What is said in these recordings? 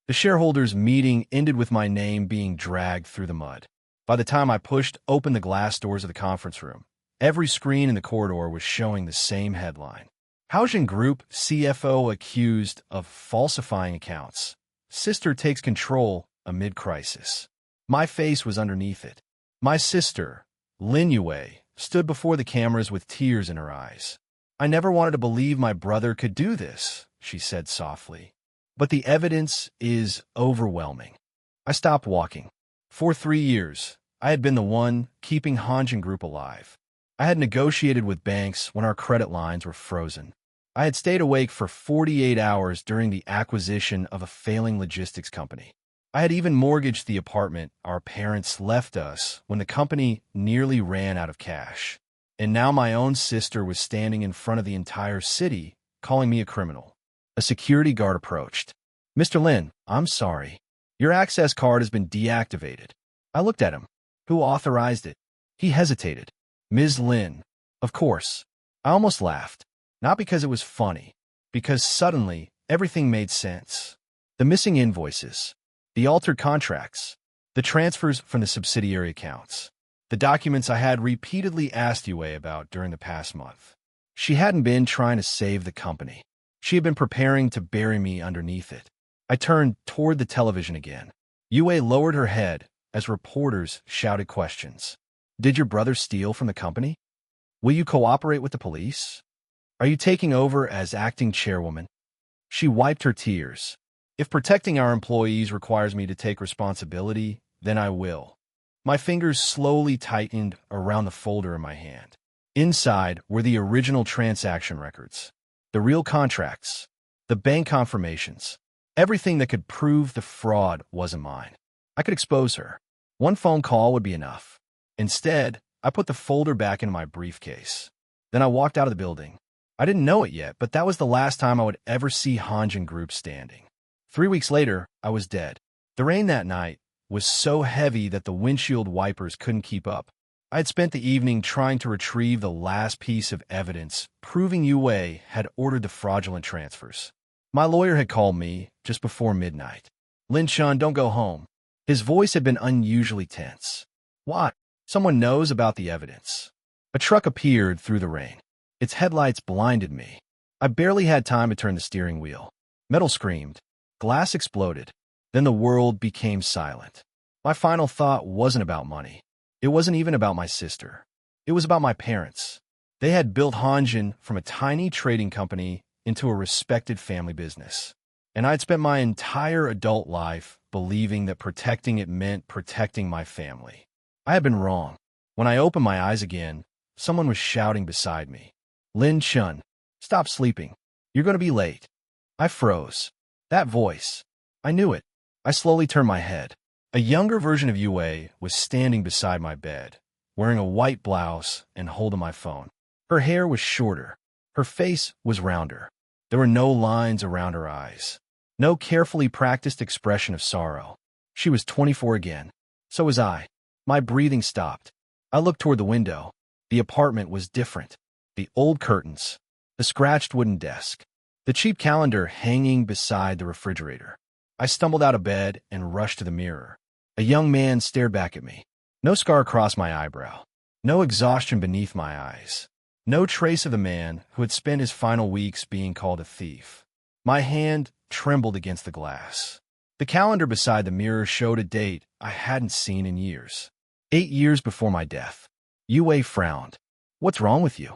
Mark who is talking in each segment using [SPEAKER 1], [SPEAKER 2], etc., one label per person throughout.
[SPEAKER 1] The shareholders' meeting ended with my name being dragged through the mud. By the time I pushed open the glass doors of the conference room, every screen in the corridor was showing the same headline. Haojin Group CFO accused of falsifying accounts. Sister takes control amid crisis. My face was underneath it. My sister, Lin Yue, stood before the cameras with tears in her eyes. "I never wanted to believe my brother could do this," she said softly. "But the evidence is overwhelming." I stopped walking. For 3 years, I had been the one keeping Hanjin Group alive. I had negotiated with banks when our credit lines were frozen. I had stayed awake for 48 hours during the acquisition of a failing logistics company. I had even mortgaged the apartment our parents left us when the company nearly ran out of cash. And now my own sister was standing in front of the entire city, calling me a criminal. A security guard approached. "Mr. Lin, I'm sorry. Your access card has been deactivated." I looked at him. "Who authorized it?" He hesitated. "Ms. Lin." Of course. I almost laughed. Not because it was funny, because suddenly everything made sense. The missing invoices, the altered contracts, the transfers from the subsidiary accounts, the documents I had repeatedly asked Yue about during the past month. She hadn't been trying to save the company. She had been preparing to bury me underneath it. I turned toward the television again. Yue lowered her head as reporters shouted questions. "Did your brother steal from the company? Will you cooperate with the police? Are you taking over as acting chairwoman?" She wiped her tears. "If protecting our employees requires me to take responsibility, then I will." My fingers slowly tightened around the folder in my hand. Inside were the original transaction records, the real contracts, the bank confirmations, everything that could prove the fraud wasn't mine. I could expose her. One phone call would be enough. Instead, I put the folder back in my briefcase. Then I walked out of the building. I didn't know it yet, but that was the last time I would ever see Hanjin Group standing. 3 weeks later, I was dead. The rain that night was so heavy that the windshield wipers couldn't keep up. I had spent the evening trying to retrieve the last piece of evidence proving Yue had ordered the fraudulent transfers. My lawyer had called me just before midnight. "Lin Chun, don't go home." His voice had been unusually tense. "What?" "Someone knows about the evidence." A truck appeared through the rain. Its headlights blinded me. I barely had time to turn the steering wheel. Metal screamed. Glass exploded. Then the world became silent. My final thought wasn't about money. It wasn't even about my sister. It was about my parents. They had built Hanjin from a tiny trading company into a respected family business. And I'd spent my entire adult life believing that protecting it meant protecting my family. I had been wrong. When I opened my eyes again, someone was shouting beside me. "Lin Chun, stop sleeping. You're going to be late." I froze. That voice. I knew it. I slowly turned my head. A younger version of Yue was standing beside my bed, wearing a white blouse and holding my phone. Her hair was shorter. Her face was rounder. There were no lines around her eyes. No carefully practiced expression of sorrow. She was 24 again. So was I. My breathing stopped. I looked toward the window. The apartment was different. The old curtains. The scratched wooden desk. The cheap calendar hanging beside the refrigerator. I stumbled out of bed and rushed to the mirror. A young man stared back at me. No scar across my eyebrow. No exhaustion beneath my eyes. No trace of the man who had spent his final weeks being called a thief. My hand trembled against the glass. The calendar beside the mirror showed a date I hadn't seen in years. 8 years before my death. Yue frowned. "What's wrong with you?"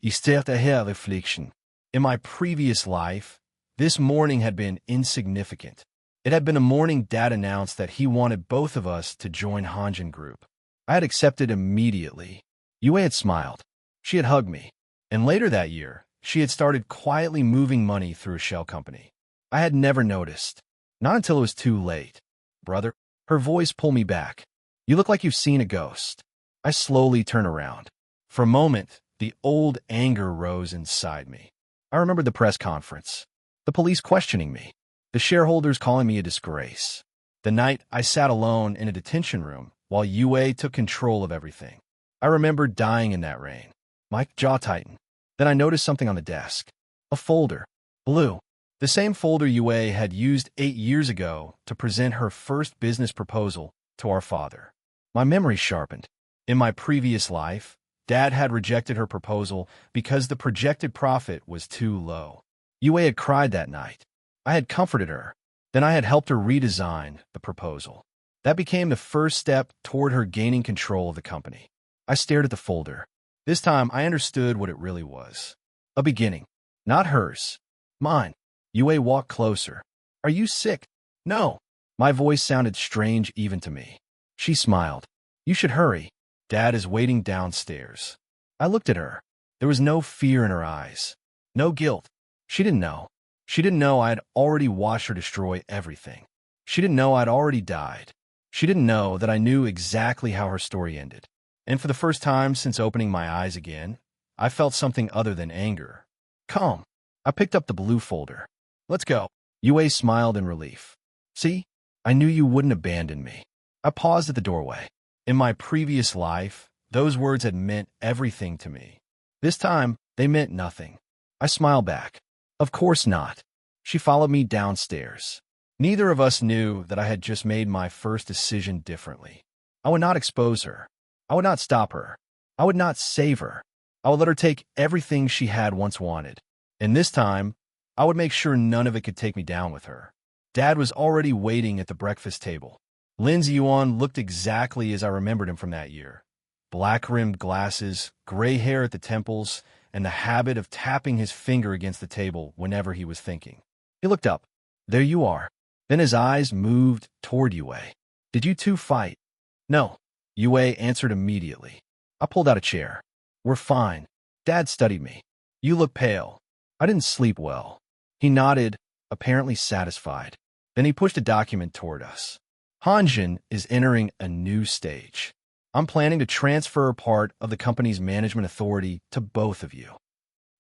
[SPEAKER 1] "Istert her reflection." In my previous life, this morning had been insignificant. It had been a morning Dad announced that he wanted both of us to join Hanjin Group. I had accepted immediately. Yue had smiled. She had hugged me. And later that year, she had started quietly moving money through a shell company. I had never noticed. Not until it was too late. "Brother," her voice pulled me back. "You look like you've seen a ghost." I slowly turned around. For a moment, the old anger rose inside me. I remembered the press conference. The police questioning me. The shareholders calling me a disgrace. The night I sat alone in a detention room while Yue took control of everything. I remember dying in that rain. My jaw tightened. Then I noticed something on the desk. A folder. Blue. The same folder Yue had used 8 years ago to present her first business proposal to our father. My memory sharpened. In my previous life, Dad had rejected her proposal because the projected profit was too low. Yue had cried that night. I had comforted her. Then I had helped her redesign the proposal. That became the first step toward her gaining control of the company. I stared at the folder. This time, I understood what it really was. A beginning. Not hers. Mine. Yue walked closer. Are you sick? No. My voice sounded strange even to me. She smiled. You should hurry. Dad is waiting downstairs. I looked at her. There was no fear in her eyes. No guilt. She didn't know. She didn't know I had already watched her destroy everything. She didn't know I'd already died. She didn't know that I knew exactly how her story ended. And for the first time since opening my eyes again, I felt something other than anger. Calm. I picked up the blue folder. Let's go. Yue smiled in relief. See? I knew you wouldn't abandon me. I paused at the doorway. In my previous life, those words had meant everything to me. This time, they meant nothing. I smiled back. Of course not. She followed me downstairs. Neither of us knew that I had just made my first decision differently. I would not expose her. I would not stop her. I would not save her. I would let her take everything she had once wanted. And this time, I would make sure none of it could take me down with her. Dad was already waiting at the breakfast table. Lin's Yuan looked exactly as I remembered him from that year. Black-rimmed glasses, gray hair at the temples, and the habit of tapping his finger against the table whenever he was thinking. He looked up. There you are. Then his eyes moved toward Yue. Did you two fight? No. Yue answered immediately. I pulled out a chair. We're fine. Dad studied me. You look pale. I didn't sleep well. He nodded, apparently satisfied. Then he pushed a document toward us. Hanjin is entering a new stage. I'm planning to transfer a part of the company's management authority to both of you.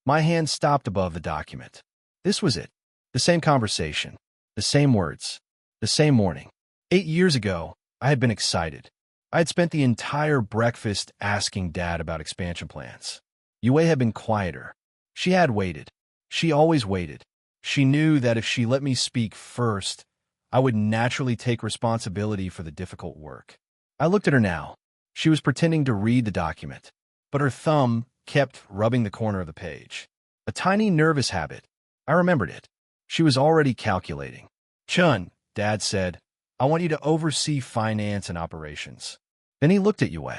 [SPEAKER 1] My hand stopped above the document. This was it. The same conversation. The same words. The same morning. 8 years ago, I had been excited. I had spent the entire breakfast asking Dad about expansion plans. Yue had been quieter. She had waited. She always waited. She knew that if she let me speak first, I would naturally take responsibility for the difficult work. I looked at her now. She was pretending to read the document, but her thumb kept rubbing the corner of the page. A tiny nervous habit. I remembered it. She was already calculating. Chun, Dad said, I want you to oversee finance and operations. Then he looked at Yue.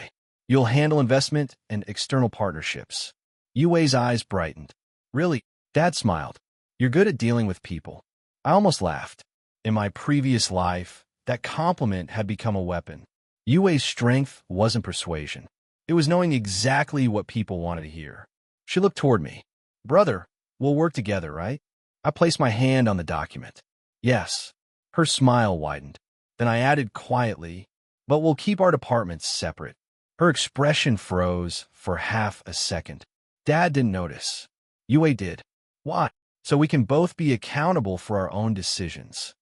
[SPEAKER 1] You'll handle investment and external partnerships. Yue's eyes brightened. Really? Dad smiled. You're good at dealing with people. I almost laughed. In my previous life, that compliment had become a weapon. Yue's strength wasn't persuasion. It was knowing exactly what people wanted to hear. She looked toward me. Brother, we'll work together, right? I placed my hand on the document. Yes. Her smile widened. Then I added quietly, but we'll keep our departments separate. Her expression froze for half a second. Dad didn't notice. Yue did. Why? So we can both be accountable for our own decisions.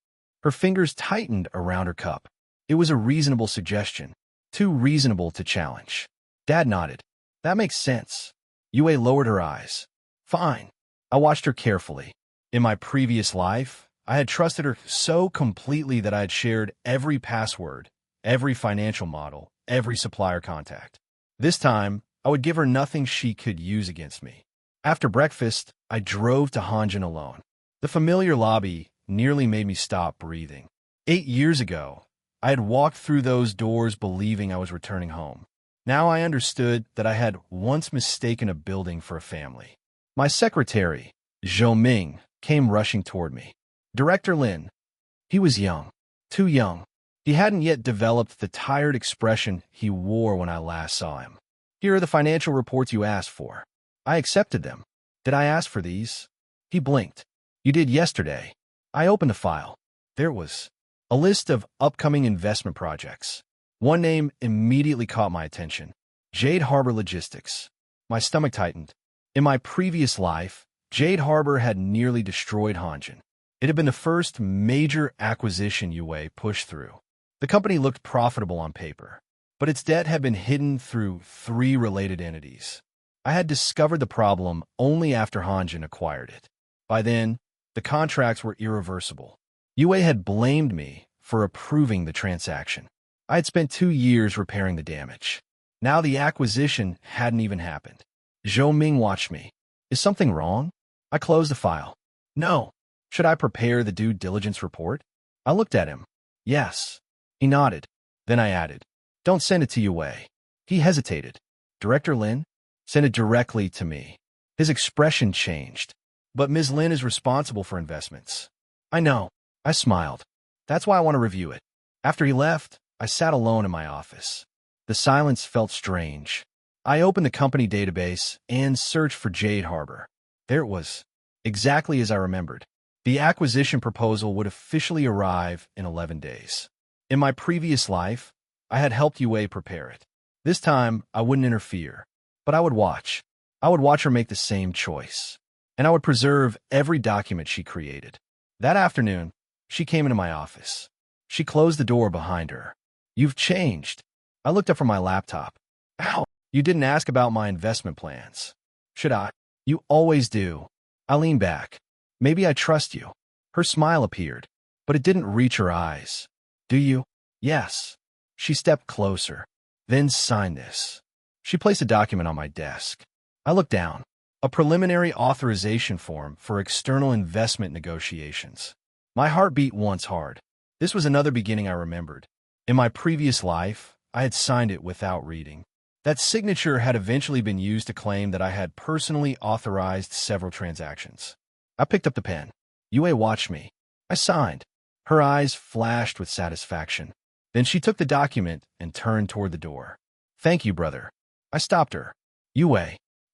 [SPEAKER 1] Her fingers tightened around her cup. It was a reasonable suggestion. Too reasonable to challenge. Dad nodded. That makes sense. Yue lowered her eyes. Fine. I watched her carefully. In my previous life, I had trusted her so completely that I had shared every password, every financial model, every supplier contact. This time, I would give her nothing she could use against me. After breakfast, I drove to Hanjin alone. The familiar lobby nearly made me stop breathing. 8 years ago, I had walked through those doors believing I was returning home. Now I understood that I had once mistaken a building for a family. My secretary, Zhou Ming, came rushing toward me. Director Lin. He was young. Too young. He hadn't yet developed the tired expression he wore when I last saw him. Here are the financial reports you asked for. I accepted them. Did I ask for these? He blinked. You did yesterday. I opened the file. There it was. A list of upcoming investment projects. One name immediately caught my attention. Jade Harbor Logistics. My stomach tightened. In my previous life, Jade Harbor had nearly destroyed Hanjin. It had been the first major acquisition Yue pushed through. The company looked profitable on paper, but its debt had been hidden through 3 related entities. I had discovered the problem only after Hanjin acquired it. By then, The contracts were irreversible. Yue had blamed me for approving the transaction. I had spent 2 years repairing the damage. Now the acquisition hadn't even happened. Zhou Ming watched me. Is something wrong? I closed the file. No. Should I prepare the due diligence report? I looked at him. Yes. He nodded. Then I added, don't send it to Yue. He hesitated. Director Lin? Send it directly to me. His expression changed. But Ms. Lin is responsible for investments. I know. I smiled. That's why I want to review it. After he left, I sat alone in my office. The silence felt strange. I opened the company database and searched for Jade Harbor. There it was, exactly as I remembered. The acquisition proposal would officially arrive in 11 days. In my previous life, I had helped Yue prepare it. This time, I wouldn't interfere, but I would watch. I would watch her make the same choice, and I would preserve every document she created. That afternoon, she came into my office. She closed the door behind her. You've changed. I looked up from my laptop. Ow! You didn't ask about my investment plans. Should I? You always do. I leaned back. Maybe I trust you. Her smile appeared, but it didn't reach her eyes. Do you? Yes. She stepped closer. Then sign this. She placed a document on my desk. I looked down. A preliminary authorization form for external investment negotiations. My heart beat once hard. This was another beginning I remembered. In my previous life, I had signed it without reading. That signature had eventually been used to claim that I had personally authorized several transactions. I picked up the pen. Yue watched me. I signed. Her eyes flashed with satisfaction. Then she took the document and turned toward the door. Thank you, brother. I stopped her. Yue.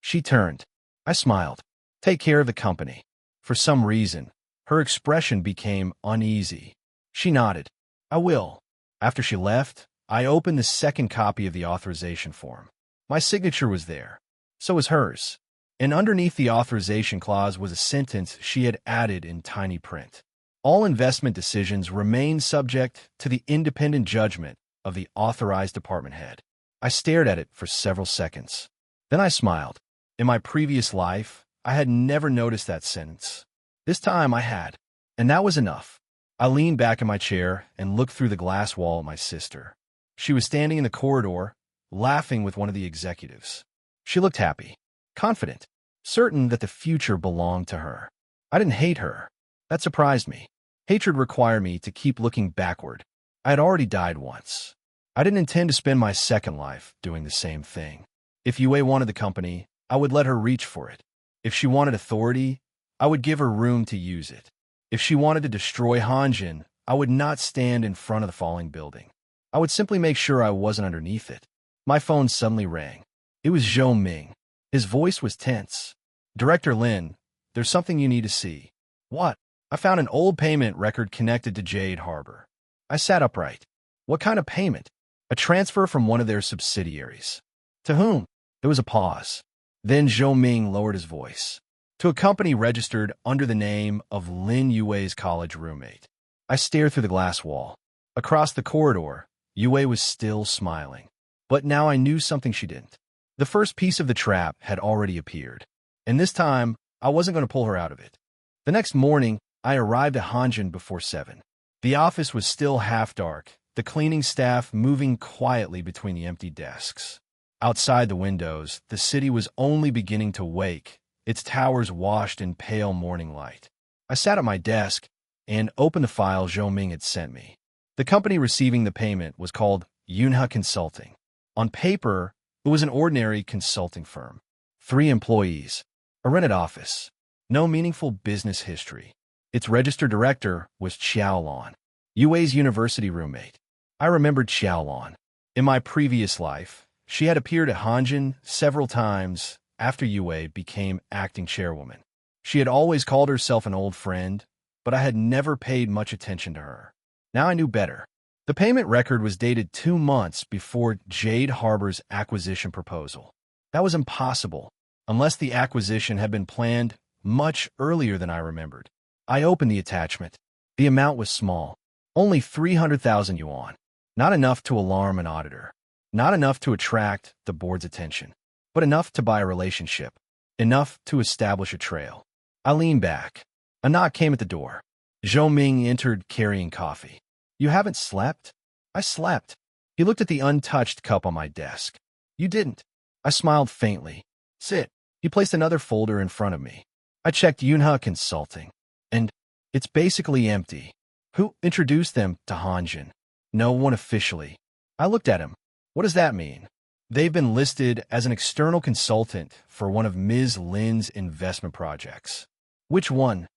[SPEAKER 1] She turned. I smiled. Take care of the company. For some reason, her expression became uneasy. She nodded. I will. After she left, I opened the second copy of the authorization form. My signature was there. So was hers. And underneath the authorization clause was a sentence she had added in tiny print. All investment decisions remain subject to the independent judgment of the authorized department head. I stared at it for several seconds. Then I smiled. In my previous life, I had never noticed that sentence. This time I had, and that was enough. I leaned back in my chair and looked through the glass wall at my sister. She was standing in the corridor, laughing with one of the executives. She looked happy, confident, certain that the future belonged to her. I didn't hate her. That surprised me. Hatred required me to keep looking backward. I had already died once. I didn't intend to spend my second life doing the same thing. If Yue wanted the company, I would let her reach for it. If she wanted authority, I would give her room to use it. If she wanted to destroy Hanjin, I would not stand in front of the falling building. I would simply make sure I wasn't underneath it. My phone suddenly rang. It was Zhou Ming. His voice was tense. Director Lin, there's something you need to see. What? I found an old payment record connected to Jade Harbor. I sat upright. What kind of payment? A transfer from one of their subsidiaries. To whom? There was a pause. Then Zhou Ming lowered his voice. To a company registered under the name of Lin Yue's college roommate. I stared through the glass wall. Across the corridor, Yue was still smiling. But now I knew something she didn't. The first piece of the trap had already appeared. And this time, I wasn't going to pull her out of it. The next morning, I arrived at Hanjin before 7. The office was still half dark, the cleaning staff moving quietly between the empty desks. Outside the windows, the city was only beginning to wake, its towers washed in pale morning light. I sat at my desk and opened the file Zhou Ming had sent me. The company receiving the payment was called Yunhe Consulting. On paper, it was an ordinary consulting firm. 3 employees, a rented office, no meaningful business history. Its registered director was Xiaolon, Yue's university roommate. I remembered Xiaolon. In my previous life, she had appeared at Hanjin several times after Yue became acting chairwoman. She had always called herself an old friend, but I had never paid much attention to her. Now I knew better. The payment record was dated 2 months before Jade Harbor's acquisition proposal. That was impossible, unless the acquisition had been planned much earlier than I remembered. I opened the attachment. The amount was small, only 300,000 yuan. Not enough to alarm an auditor. Not enough to attract the board's attention, but enough to buy a relationship. Enough to establish a trail. I leaned back. A knock came at the door. Zhou Ming entered carrying coffee. You haven't slept? I slept. He looked at the untouched cup on my desk. You didn't. I smiled faintly. Sit. He placed another folder in front of me. I checked Yunhe Consulting. And it's basically empty. Who introduced them to Hanjin? No one officially. I looked at him. What does that mean? They've been listed as an external consultant for one of Ms. Lin's investment projects. Which one?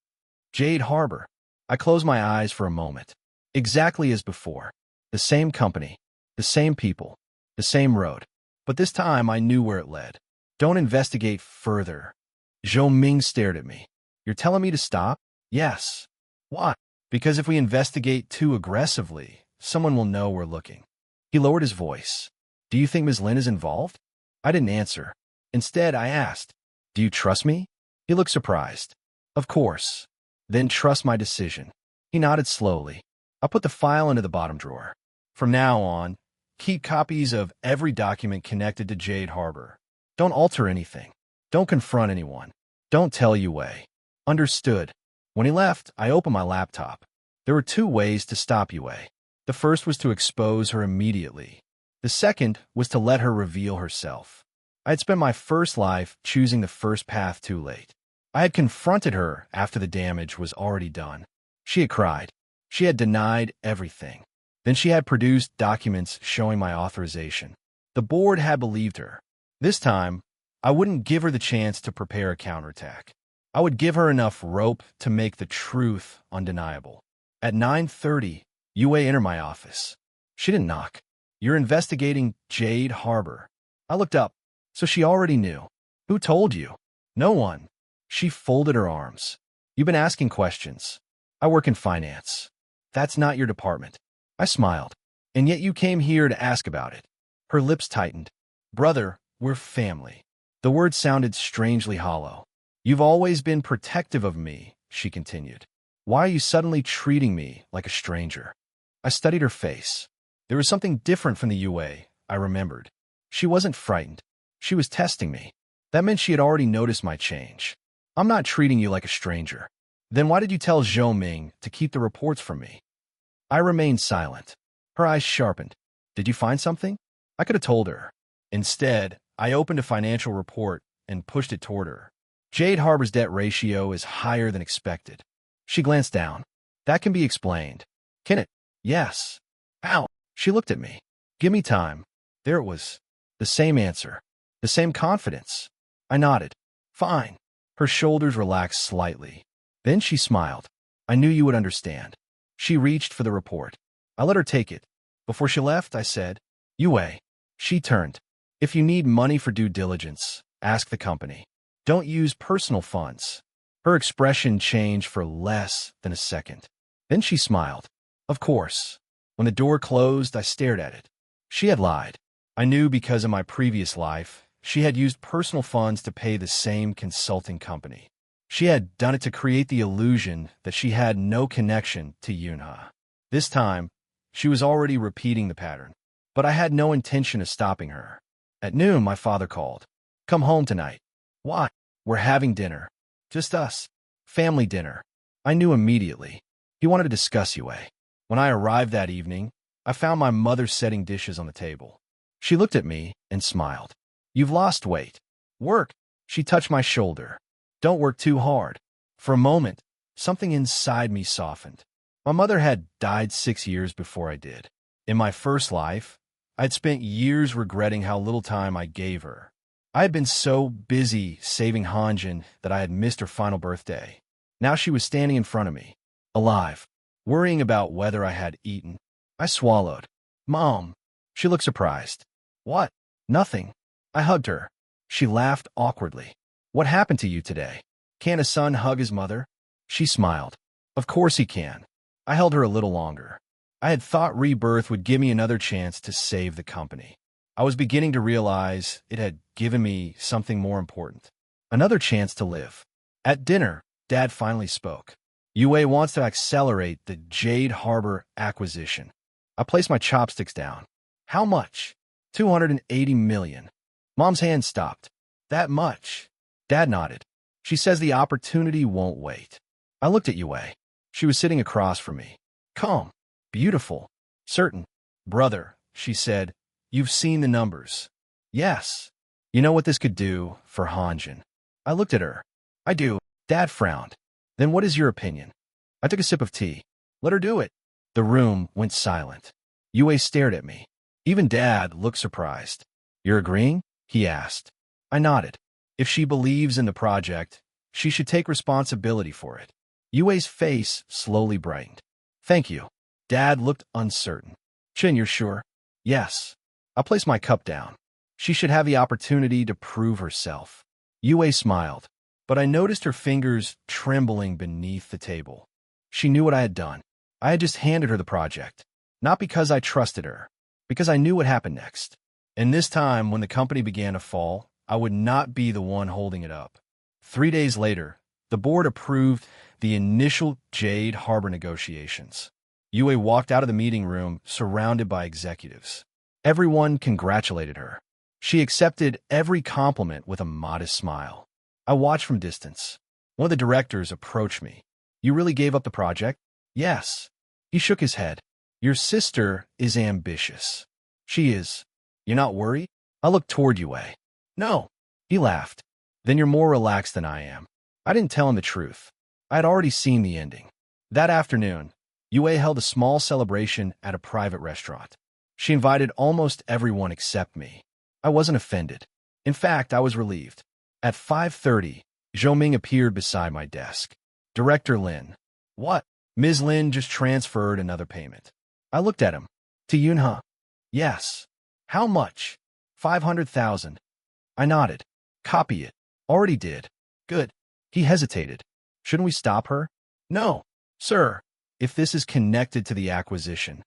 [SPEAKER 1] Jade Harbor. I closed my eyes for a moment. Exactly as before. The same company, the same people, the same road. But this time I knew where it led. Don't investigate further. Zhou Ming stared at me. You're telling me to stop? Yes. Why? Because if we investigate too aggressively, someone will know we're looking. He lowered his voice. Do you think Ms. Lin is involved? I didn't answer. Instead, I asked, do you trust me? He looked surprised. Of course. Then trust my decision. He nodded slowly. I put the file into the bottom drawer. From now on, keep copies of every document connected to Jade Harbor. Don't alter anything. Don't confront anyone. Don't tell Yue. Understood. When he left, I opened my laptop. There were 2 ways to stop Yue. The first was to expose her immediately. The second was to let her reveal herself. I had spent my first life choosing the first path too late. I had confronted her after the damage was already done. She had cried. She had denied everything. Then she had produced documents showing my authorization. The board had believed her. This time, I wouldn't give her the chance to prepare a counterattack. I would give her enough rope to make the truth undeniable. At 9:30, Yue entered my office. She didn't knock. You're investigating Jade Harbor. I looked up. So she already knew. Who told you? No one. She folded her arms. You've been asking questions. I work in finance. That's not your department. I smiled. And yet you came here to ask about it. Her lips tightened. Brother, we're family. The word sounded strangely hollow. You've always been protective of me, she continued. Why are you suddenly treating me like a stranger? I studied her face. There was something different from the Yue, I remembered. She wasn't frightened. She was testing me. That meant she had already noticed my change. I'm not treating you like a stranger. Then why did you tell Zhou Ming to keep the reports from me? I remained silent. Her eyes sharpened. Did you find something? I could have told her. Instead, I opened a financial report and pushed it toward her. Jade Harbor's debt ratio is higher than expected. She glanced down. That can be explained. Can it? Yes. How? She looked at me. Give me time. There it was. The same answer. The same confidence. I nodded. Fine. Her shoulders relaxed slightly. Then she smiled. I knew you would understand. She reached for the report. I let her take it. Before she left, I said, Yue. She turned. If you need money for due diligence, ask the company. Don't use personal funds. Her expression changed for less than a second. Then she smiled. Of course. When the door closed, I stared at it. She had lied. I knew because of my previous life, she had used personal funds to pay the same consulting company. She had done it to create the illusion that she had no connection to Yunhe. This time, she was already repeating the pattern. But I had no intention of stopping her. At noon, my father called. Come home tonight. Why? We're having dinner. Just us. Family dinner. I knew immediately. He wanted to discuss Yue. When I arrived that evening, I found my mother setting dishes on the table. She looked at me and smiled. You've lost weight. Work. She touched my shoulder. Don't work too hard. For a moment, something inside me softened. My mother had died 6 years before I did. In my first life, I'd spent years regretting how little time I gave her. I had been so busy saving Hanjin that I had missed her final birthday. Now she was standing in front of me, alive, worrying about whether I had eaten. I swallowed. Mom. She looked surprised. What? Nothing. I hugged her. She laughed awkwardly. What happened to you today? Can a son hug his mother? She smiled. Of course he can. I held her a little longer. I had thought Rebirth would give me another chance to save the company. I was beginning to realize it had given me something more important. Another chance to live. At dinner, Dad finally spoke. Yue wants to accelerate the Jade Harbor acquisition. I placed my chopsticks down. How much? 280 million. Mom's hand stopped. That much? Dad nodded. She says the opportunity won't wait. I looked at Yue. She was sitting across from me. Calm. Beautiful. Certain. Brother, she said, you've seen the numbers. Yes. You know what this could do for Hanjin. I looked at her. I do. Dad frowned. Then what is your opinion? I took a sip of tea. Let her do it. The room went silent. Yue stared at me. Even Dad looked surprised. You're agreeing? He asked. I nodded. If she believes in the project, she should take responsibility for it. Yue's face slowly brightened. Thank you. Dad looked uncertain. Chin, you're sure? Yes. I placed my cup down. She should have the opportunity to prove herself. Yue smiled, but I noticed her fingers trembling beneath the table. She knew what I had done. I had just handed her the project, not because I trusted her, because I knew what happened next. And this time, when the company began to fall, I would not be the one holding it up. 3 days later, the board approved the initial Jade Harbor negotiations. Yue walked out of the meeting room surrounded by executives. Everyone congratulated her. She accepted every compliment with a modest smile. I watched from distance. One of the directors approached me. You really gave up the project? Yes. He shook his head. Your sister is ambitious. She is. You're not worried? I looked toward Yue. No. He laughed. Then you're more relaxed than I am. I didn't tell him the truth. I had already seen the ending. That afternoon, Yue held a small celebration at a private restaurant. She invited almost everyone except me. I wasn't offended. In fact, I was relieved. At 5:30, Zhou Ming appeared beside my desk. Director Lin. What? Ms. Lin just transferred another payment. I looked at him. To Yunhe. Yes. How much? 500,000. I nodded. Copy it. Already did. Good. He hesitated. Shouldn't we stop her? No, sir. If this is connected to the acquisition.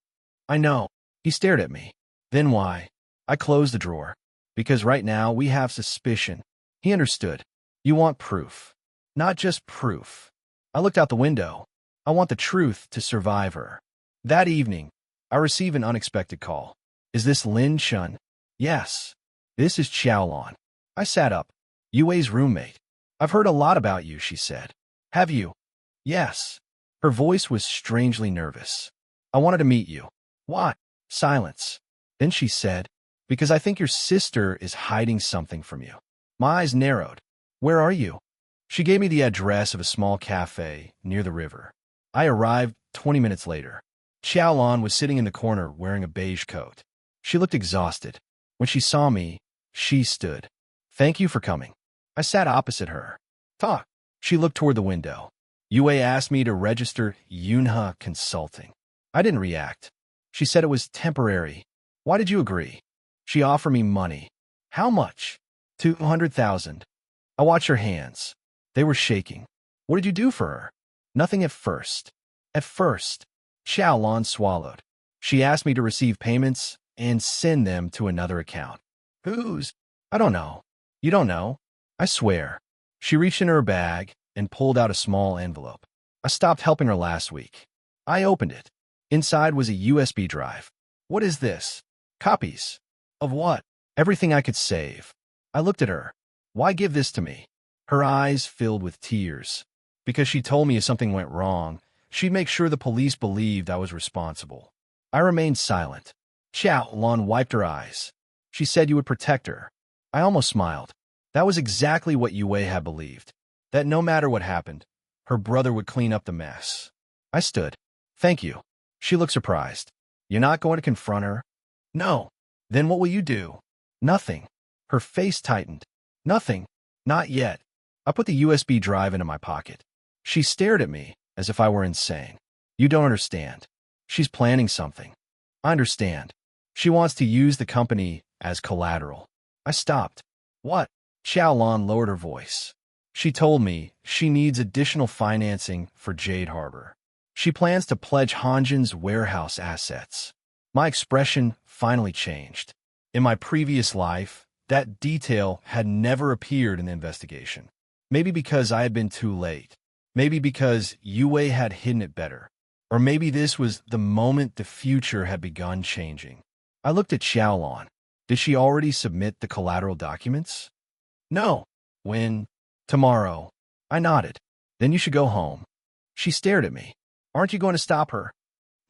[SPEAKER 1] I know. He stared at me. Then why? I closed the drawer. Because right now we have suspicion. He understood. You want proof. Not just proof. I looked out the window. I want the truth to survive her. That evening, I received an unexpected call. Is this Lin Chun? Yes. This is Xiaolon. I sat up. Yue's roommate. I've heard a lot about you, she said. Have you? Yes. Her voice was strangely nervous. I wanted to meet you. Why? Silence. Then she said, because I think your sister is hiding something from you. My eyes narrowed. Where are you? She gave me the address of a small cafe near the river. I arrived 20 minutes later. Xiaolon was sitting in the corner wearing a beige coat. She looked exhausted. When she saw me, she stood. Thank you for coming. I sat opposite her. Talk. She looked toward the window. Yue asked me to register Yunhe Consulting. I didn't react. She said it was temporary. Why did you agree? She offered me money. How much? 200,000. I watched her hands. They were shaking. What did you do for her? Nothing at first. At first. Xiaolon swallowed. She asked me to receive payments and send them to another account. Whose? I don't know. You don't know? I swear. She reached in her bag and pulled out a small envelope. I stopped helping her last week. I opened it. Inside was a USB drive. What is this? Copies. Of what? Everything I could save. I looked at her. Why give this to me? Her eyes filled with tears. Because she told me if something went wrong, she'd make sure the police believed I was responsible. I remained silent. Xiaolon wiped her eyes. She said you would protect her. I almost smiled. That was exactly what Yue had believed. That no matter what happened, her brother would clean up the mess. I stood. Thank you. She looked surprised. You're not going to confront her? No. Then what will you do? Nothing. Her face tightened. Nothing. Not yet. I put the USB drive into my pocket. She stared at me as if I were insane. You don't understand. She's planning something. I understand. She wants to use the company as collateral. I stopped. What? Xiaolon lowered her voice. She told me she needs additional financing for Jade Harbor. She plans to pledge Hanjin's warehouse assets. My expression finally changed. In my previous life, that detail had never appeared in the investigation. Maybe because I had been too late. Maybe because Yue had hidden it better. Or maybe this was the moment the future had begun changing. I looked at Xiaolon. Did she already submit the collateral documents? No. When? Tomorrow. I nodded. Then you should go home. She stared at me. Aren't you going to stop her?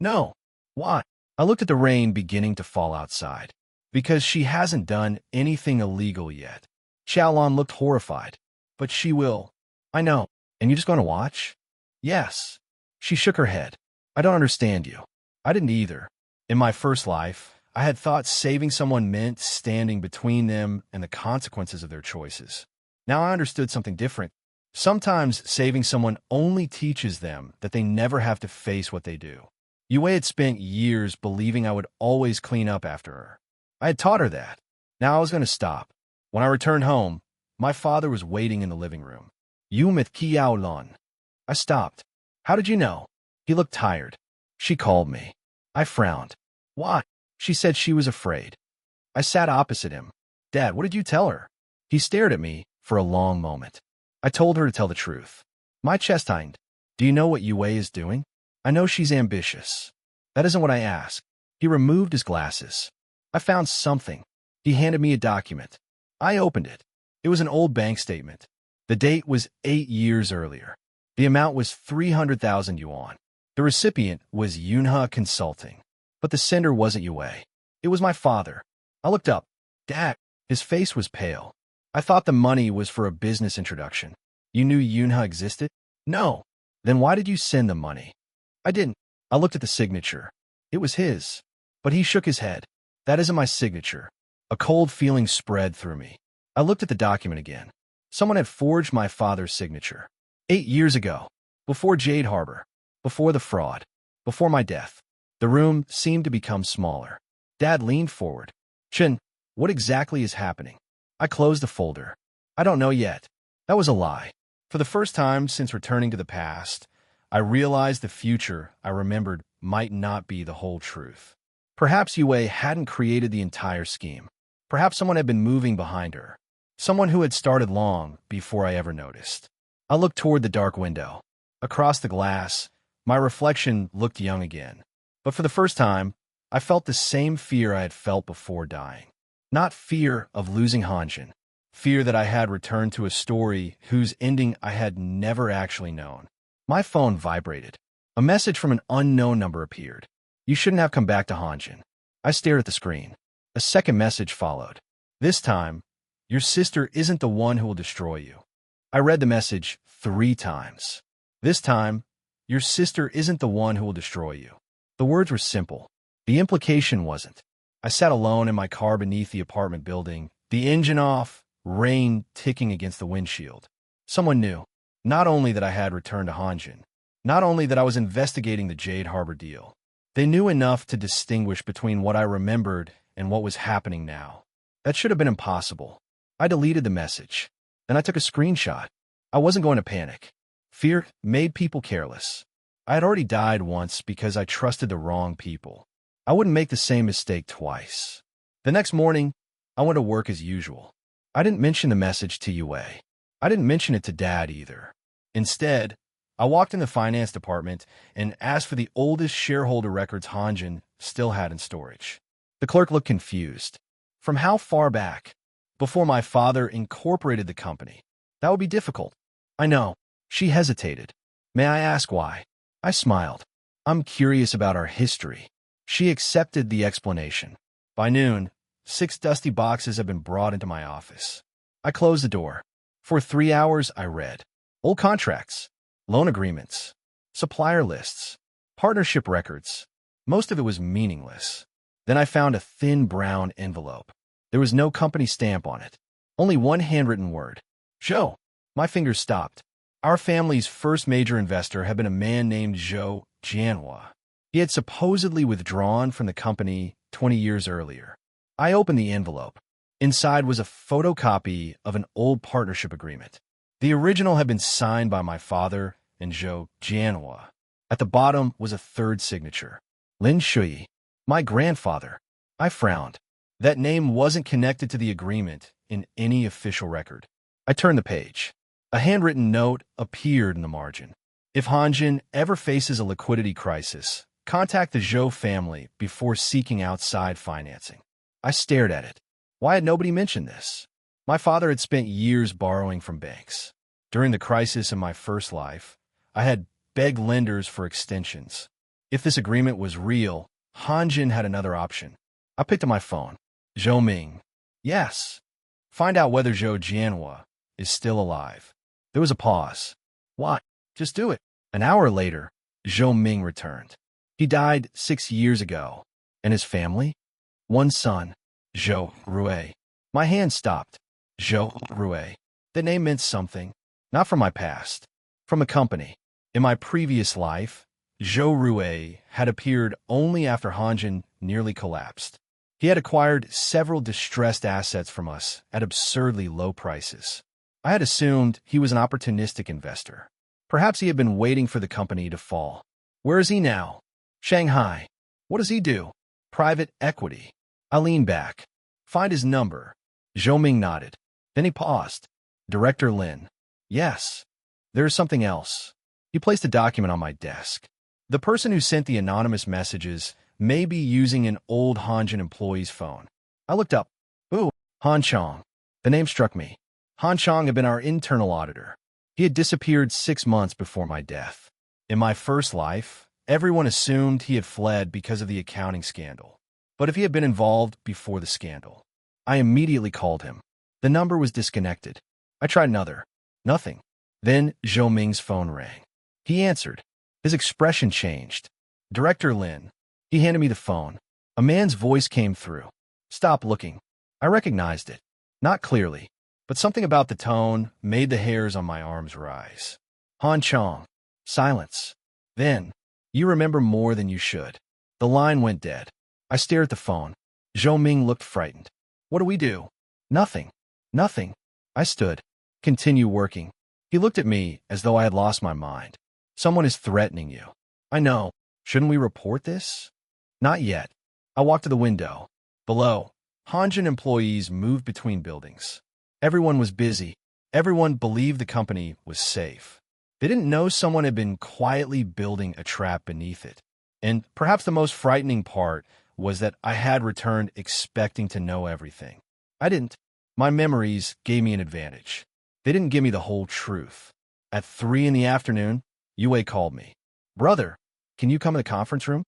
[SPEAKER 1] No. Why? I looked at the rain beginning to fall outside. Because she hasn't done anything illegal yet. Xiaolon looked horrified. But she will. I know. And you just going to watch? Yes. She shook her head. I don't understand you. I didn't either. In my first life, I had thought saving someone meant standing between them and the consequences of their choices. Now I understood something different. Sometimes saving someone only teaches them that they never have to face what they do. Yue had spent years believing I would always clean up after her. I had taught her that. Now I was going to stop. When I returned home, my father was waiting in the living room. You mit Qiaolon. I stopped. How did you know? He looked tired. She called me. I frowned. Why? She said she was afraid. I sat opposite him. Dad, what did you tell her? He stared at me for a long moment. I told her to tell the truth. My chest tightened. Do you know what Yue is doing? I know she's ambitious. That isn't what I asked. He removed his glasses. I found something. He handed me a document. I opened it. It was an old bank statement. The date was 8 years earlier. The amount was 300,000 yuan. The recipient was Yunhe Consulting. But the sender wasn't Yue. It was my father. I looked up. Dad. His face was pale. I thought the money was for a business introduction. You knew Yunhe existed? No. Then why did you send the money? I didn't. I looked at the signature. It was his. But he shook his head. That isn't my signature. A cold feeling spread through me. I looked at the document again. Someone had forged my father's signature. 8 years ago. Before Jade Harbor. Before the fraud. Before my death. The room seemed to become smaller. Dad leaned forward. Chen, what exactly is happening? I closed the folder. I don't know yet. That was a lie. For the first time since returning to the past, I realized the future I remembered might not be the whole truth. Perhaps Yue hadn't created the entire scheme. Perhaps someone had been moving behind her. Someone who had started long before I ever noticed. I looked toward the dark window. Across the glass, my reflection looked young again. But for the first time, I felt the same fear I had felt before dying. Not fear of losing Hanjin. Fear that I had returned to a story whose ending I had never actually known. My phone vibrated. A message from an unknown number appeared. You shouldn't have come back to Hanjin. I stared at the screen. A second message followed. This time, your sister isn't the one who will destroy you. I read the message 3 times. This time, your sister isn't the one who will destroy you. The words were simple. The implication wasn't. I sat alone in my car beneath the apartment building, the engine off, rain ticking against the windshield. Someone knew. Not only that I had returned to Hanjin, not only that I was investigating the Jade Harbor deal. They knew enough to distinguish between what I remembered and what was happening now. That should have been impossible. I deleted the message. Then I took a screenshot. I wasn't going to panic. Fear made people careless. I had already died once because I trusted the wrong people. I wouldn't make the same mistake twice. The next morning, I went to work as usual. I didn't mention the message to Yue. I didn't mention it to Dad either. Instead, I walked in the finance department and asked for the oldest shareholder records Hanjin still had in storage. The clerk looked confused. From how far back? Before my father incorporated the company. That would be difficult. I know. She hesitated. May I ask why? I smiled. I'm curious about our history. She accepted the explanation. By noon, 6 dusty boxes had been brought into my office. I closed the door. For 3 hours, I read. Old contracts, loan agreements, supplier lists, partnership records. Most of it was meaningless. Then I found a thin brown envelope. There was no company stamp on it. Only one handwritten word. Zhou. My fingers stopped. Our family's first major investor had been a man named Zhou Jianhua. He had supposedly withdrawn from the company 20 years earlier. I opened the envelope. Inside was a photocopy of an old partnership agreement. The original had been signed by my father and Zhou Jianhua. At the bottom was a third signature. Lin Shui. My grandfather. I frowned. That name wasn't connected to the agreement in any official record. I turned the page. A handwritten note appeared in the margin. If Hanjin ever faces a liquidity crisis, contact the Zhou family before seeking outside financing. I stared at it. Why had nobody mentioned this? My father had spent years borrowing from banks. During the crisis in my first life, I had begged lenders for extensions. If this agreement was real, Hanjin had another option. I picked up my phone. Zhou Ming. Yes. Find out whether Zhou Jianhua is still alive. There was a pause. Why? Just do it. An hour later, Zhou Ming returned. He died 6 years ago. And his family? One son, Zhou Rui. My hand stopped. Zhou Rui. The name meant something. Not from my past. From a company. In my previous life, Zhou Rui had appeared only after Hanjin nearly collapsed. He had acquired several distressed assets from us at absurdly low prices. I had assumed he was an opportunistic investor. Perhaps he had been waiting for the company to fall. Where is he now? Shanghai. What does he do? Private equity. I leaned back. Find his number. Zhou Ming nodded. Then he paused. Director Lin. Yes. There is something else. He placed a document on my desk. The person who sent the anonymous messages may be using an old Hanjin employee's phone. I looked up. Ooh, Han Chong. The name struck me. Han Chong had been our internal auditor. He had disappeared 6 months before my death. In my first life, everyone assumed he had fled because of the accounting scandal. But if he had been involved before the scandal, I immediately called him. The number was disconnected. I tried another. Nothing. Then Zhou Ming's phone rang. He answered. His expression changed. Director Lin. He handed me the phone. A man's voice came through. Stop looking. I recognized it. Not clearly, but something about the tone made the hairs on my arms rise. Han Chong. Silence. Then, you remember more than you should. The line went dead. I stared at the phone. Zhou Ming looked frightened. What do we do? Nothing. Nothing. I stood. Continue working. He looked at me as though I had lost my mind. Someone is threatening you. I know. Shouldn't we report this? Not yet. I walked to the window. Below, Hanjin employees moved between buildings. Everyone was busy. Everyone believed the company was safe. They didn't know someone had been quietly building a trap beneath it. And perhaps the most frightening part was that I had returned expecting to know everything. I didn't. My memories gave me an advantage. They didn't give me the whole truth. At 3 in the afternoon, Yue called me. Brother, can you come in the conference room?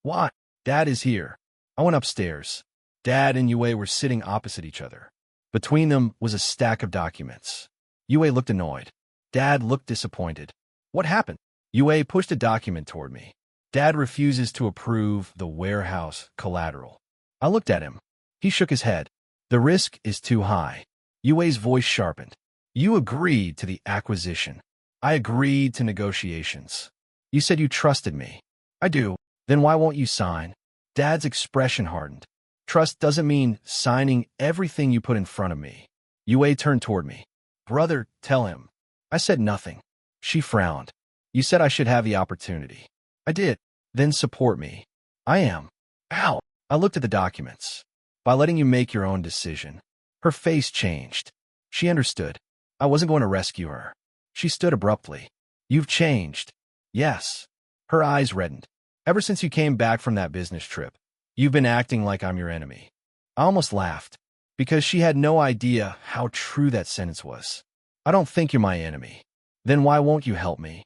[SPEAKER 1] Why? Dad is here. I went upstairs. Dad and Yue were sitting opposite each other. Between them was a stack of documents. Yue looked annoyed. Dad looked disappointed. What happened? Yue pushed a document toward me. Dad refuses to approve the warehouse collateral. I looked at him. He shook his head. The risk is too high. Yue's voice sharpened. You agreed to the acquisition. I agreed to negotiations. You said you trusted me. I do. Then why won't you sign? Dad's expression hardened. Trust doesn't mean signing everything you put in front of me. Yue turned toward me. Brother, tell him. I said nothing. She frowned. You said I should have the opportunity. I did. Then support me. I am. Ow. I looked at the documents. By letting you make your own decision. Her face changed. She understood. I wasn't going to rescue her. She stood abruptly. You've changed. Yes. Her eyes reddened. Ever since you came back from that business trip, you've been acting like I'm your enemy. I almost laughed, because she had no idea how true that sentence was. I don't think you're my enemy. Then why won't you help me?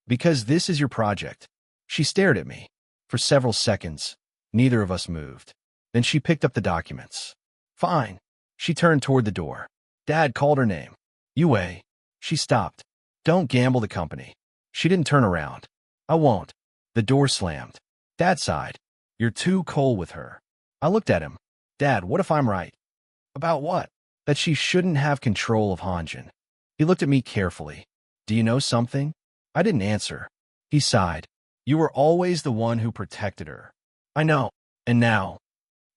[SPEAKER 1] Because this is your project. She stared at me. For several seconds, neither of us moved. Then she picked up the documents. Fine. She turned toward the door. Dad called her name. Yue. She stopped. Don't gamble the company. She didn't turn around. I won't. The door slammed. Dad sighed. You're too cold with her. I looked at him. Dad, what if I'm right? About what? That she shouldn't have control of Hanjin. He looked at me carefully. Do you know something? I didn't answer. He sighed. You were always the one who protected her. I know. And now?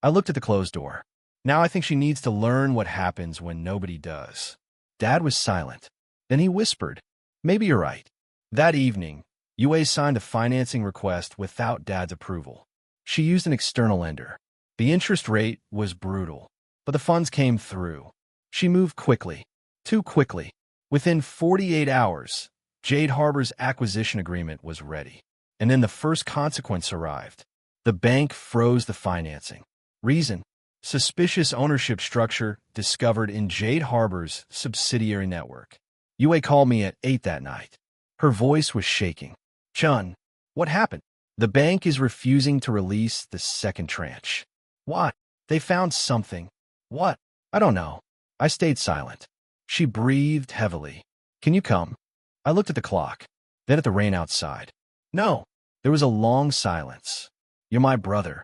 [SPEAKER 1] I looked at the closed door. Now I think she needs to learn what happens when nobody does. Dad was silent. Then he whispered, maybe you're right. That evening, Yue signed a financing request without Dad's approval. She used an external lender. The interest rate was brutal, but the funds came through. She moved quickly. Too quickly. Within 48 hours, Jade Harbor's acquisition agreement was ready. And then the first consequence arrived. The bank froze the financing. Reason: suspicious ownership structure discovered in Jade Harbor's subsidiary network. Yue called me at 8 that night. Her voice was shaking. Chun, what happened? The bank is refusing to release the second tranche. Why? They found something. What? I don't know. I stayed silent. She breathed heavily. Can you come? I looked at the clock, then at the rain outside. No. There was a long silence. You're my brother.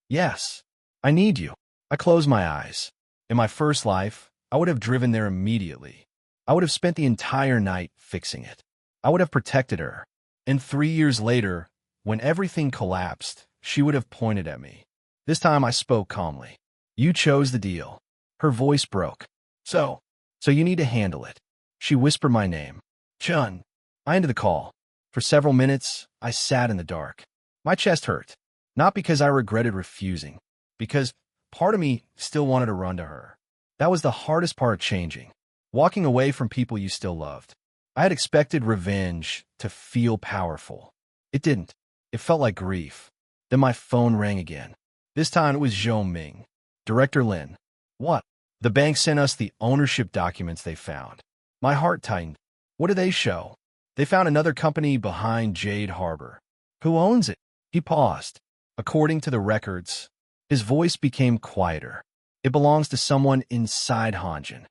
[SPEAKER 1] Yes. I need you. I closed my eyes. In my first life, I would have driven there immediately. I would have spent the entire night fixing it. I would have protected her. And 3 years later, when everything collapsed, she would have pointed at me. This time I spoke calmly. You chose the deal. Her voice broke. So you need to handle it. She whispered my name. Chun. I ended the call. For several minutes, I sat in the dark. My chest hurt. Not because I regretted refusing, because part of me still wanted to run to her. That was the hardest part of changing. Walking away from people you still loved. I had expected revenge to feel powerful. It didn't. It felt like grief. Then my phone rang again. This time it was Zhou Ming. Director Lin. What? The bank sent us the ownership documents they found. My heart tightened. What do they show? They found another company behind Jade Harbor. Who owns it? He paused. According to the records, his voice became quieter. It belongs to someone inside Hanjin.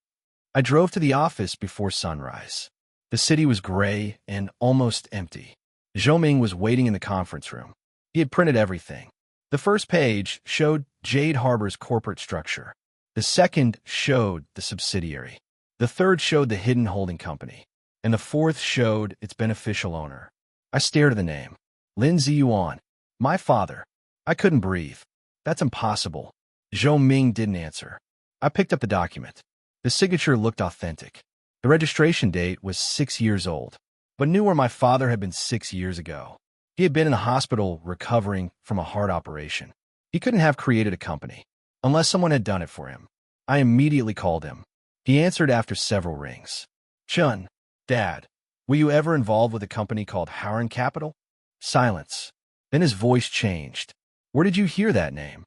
[SPEAKER 1] I drove to the office before sunrise. The city was gray and almost empty. Zhou Ming was waiting in the conference room. He had printed everything. The first page showed Jade Harbor's corporate structure. The second showed the subsidiary. The third showed the hidden holding company. And the fourth showed its beneficial owner. I stared at the name. Lin Ziyuan. My father. I couldn't breathe. That's impossible. Zhou Ming didn't answer. I picked up the document. The signature looked authentic. The registration date was 6 years old, but knew where my father had been 6 years ago. He had been in a hospital recovering from a heart operation. He couldn't have created a company unless someone had done it for him. I immediately called him. He answered after several rings. Chun, Dad, were you ever involved with a company called Howren Capital? Silence. Then his voice changed. Where did you hear that name?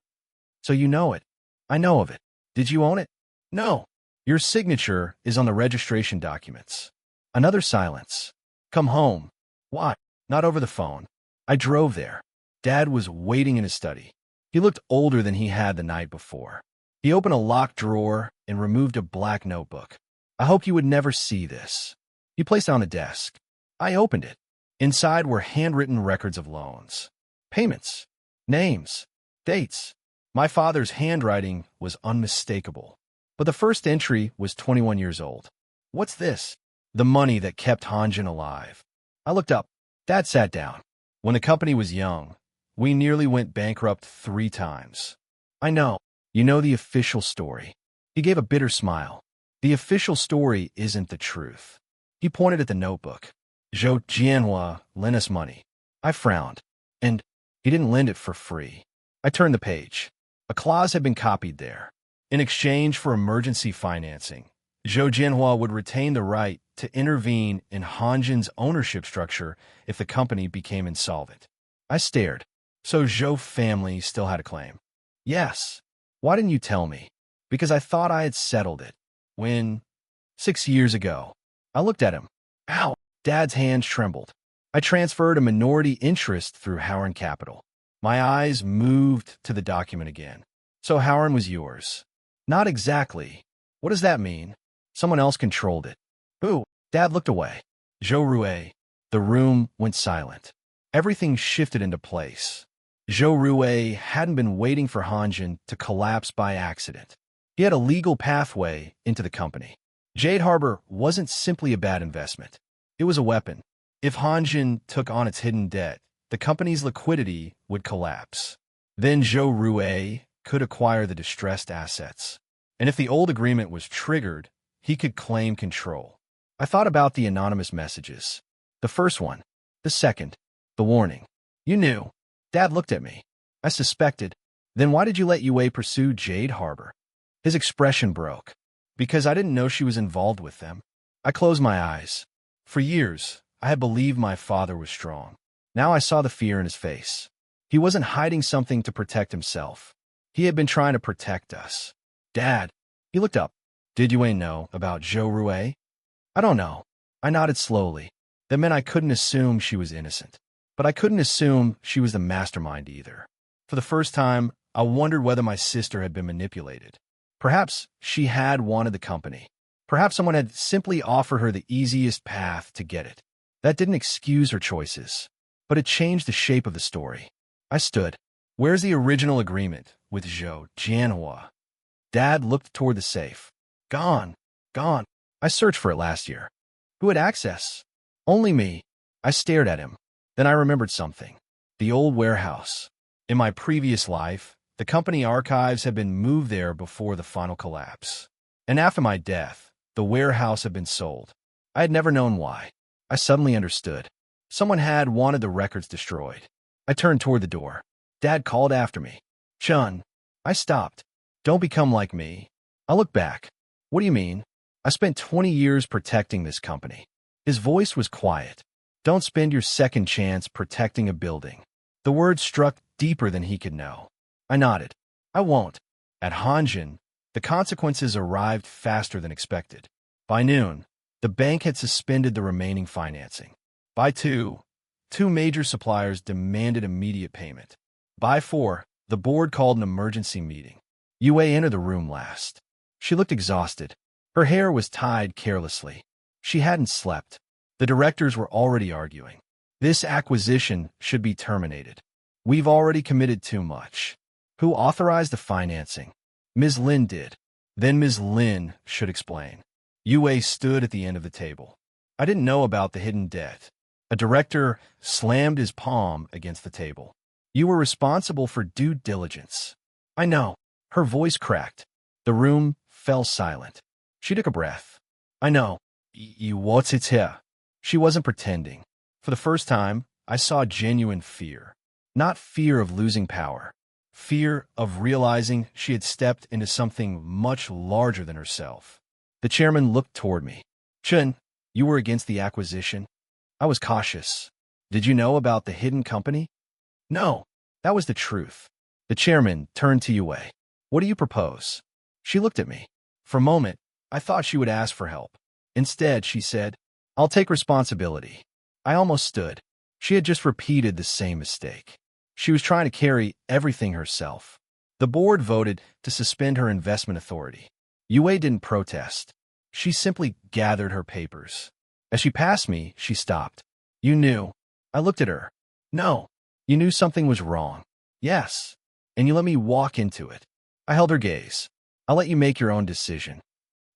[SPEAKER 1] So you know it. I know of it. Did you own it? No. Your signature is on the registration documents. Another silence. Come home. Why? Not over the phone. I drove there. Dad was waiting in his study. He looked older than he had the night before. He opened a locked drawer and removed a black notebook. I hoped you would never see this. He placed it on the desk. I opened it. Inside were handwritten records of loans, payments, names, dates. My father's handwriting was unmistakable. But the first entry was 21 years old. What's this? The money that kept Hanjin alive. I looked up. Dad sat down. When the company was young, we nearly went bankrupt 3 times. I know. You know the official story. He gave a bitter smile. The official story isn't the truth. He pointed at the notebook. Zhou Jianhua lent us money. I frowned. And he didn't lend it for free. I turned the page. A clause had been copied there. In exchange for emergency financing, Zhou Jianhua would retain the right to intervene in Hanjin's ownership structure if the company became insolvent. I stared. So Zhou family still had a claim. Yes. Why didn't you tell me? Because I thought I had settled it. When? 6 years ago. I looked at him. Ow! Dad's hands trembled. I transferred a minority interest through Howren Capital. My eyes moved to the document again. So Howren was yours. Not exactly. What does that mean? Someone else controlled it. Who? Dad looked away. Zhou Rue. The room went silent. Everything shifted into place. Zhou Rue hadn't been waiting for Hanjin to collapse by accident. He had a legal pathway into the company. Jade Harbor wasn't simply a bad investment. It was a weapon. If Hanjin took on its hidden debt, the company's liquidity would collapse. Then Zhou Rue could acquire the distressed assets. And if the old agreement was triggered, he could claim control. I thought about the anonymous messages. The first one. The second. The warning. You knew. Dad looked at me. I suspected. Then why did you let Yue pursue Jade Harbor? His expression broke. Because I didn't know she was involved with them. I closed my eyes. For years, I had believed my father was strong. Now I saw the fear in his face. He wasn't hiding something to protect himself. He had been trying to protect us. Dad. He looked up. Did Yue know about Zhou Rue? I don't know. I nodded slowly. That meant I couldn't assume she was innocent. But I couldn't assume she was the mastermind either. For the first time, I wondered whether my sister had been manipulated. Perhaps she had wanted the company. Perhaps someone had simply offered her the easiest path to get it. That didn't excuse her choices, but it changed the shape of the story. I stood. Where's the original agreement with Zhou Jianhua? Dad looked toward the safe. Gone. Gone. I searched for it last year. Who had access? Only me. I stared at him. Then I remembered something. The old warehouse. In my previous life, the company archives had been moved there before the final collapse. And after my death, the warehouse had been sold. I had never known why. I suddenly understood. Someone had wanted the records destroyed. I turned toward the door. Dad called after me. Chun. I stopped. Don't become like me. I looked back. What do you mean? I spent 20 years protecting this company. His voice was quiet. Don't spend your second chance protecting a building. The words struck deeper than he could know. I nodded. I won't. At Hanjin, the consequences arrived faster than expected. By noon, the bank had suspended the remaining financing. By 2, 2 major suppliers demanded immediate payment. By 4, the board called an emergency meeting. Yue entered the room last. She looked exhausted. Her hair was tied carelessly. She hadn't slept. The directors were already arguing. This acquisition should be terminated. We've already committed too much. Who authorized the financing? Ms. Lin did. Then Ms. Lin should explain. Yue stood at the end of the table. I didn't know about the hidden debt. A director slammed his palm against the table. You were responsible for due diligence. I know. Her voice cracked. The room fell silent. She took a breath. I know. What's it here? She wasn't pretending. For the first time, I saw genuine fear. Not fear of losing power. Fear of realizing she had stepped into something much larger than herself. The chairman looked toward me. Chun, you were against the acquisition? I was cautious. Did you know about the hidden company? No, that was the truth. The chairman turned to Yue. What do you propose? She looked at me. For a moment, I thought she would ask for help. Instead, she said, I'll take responsibility. I almost stood. She had just repeated the same mistake. She was trying to carry everything herself. The board voted to suspend her investment authority. Yue didn't protest. She simply gathered her papers. As she passed me, she stopped. You knew. I looked at her. No. You knew something was wrong. Yes. And you let me walk into it. I held her gaze. I'll let you make your own decision.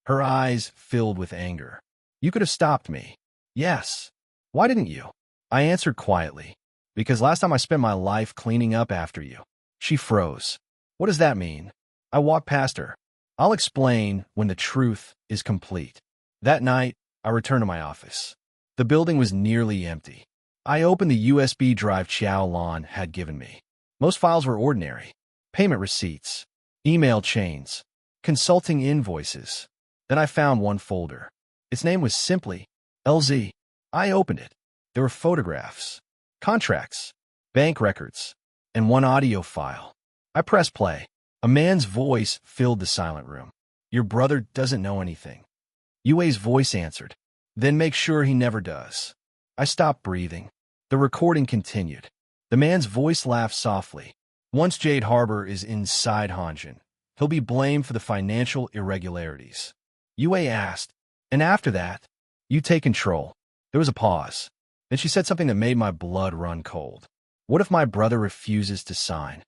[SPEAKER 1] Her eyes filled with anger. You could have stopped me. Yes. Why didn't you? I answered quietly. Because last time I spent my life cleaning up after you. She froze. What does that mean? I walked past her. I'll explain when the truth is complete. That night, I returned to my office. The building was nearly empty. I opened the USB drive Xiao Lan had given me. Most files were ordinary. Payment receipts, email chains, consulting invoices. Then I found one folder. Its name was simply LZ. I opened it. There were photographs, contracts, bank records, and one audio file. I pressed play. A man's voice filled the silent room. Your brother doesn't know anything. Yue's voice answered. Then make sure he never does. I stopped breathing. The recording continued. The man's voice laughed softly. Once Jade Harbor is inside Hanjin, he'll be blamed for the financial irregularities. Yue asked, and after that, you take control. There was a pause. Then she said something that made my blood run cold. What if my brother refuses to sign?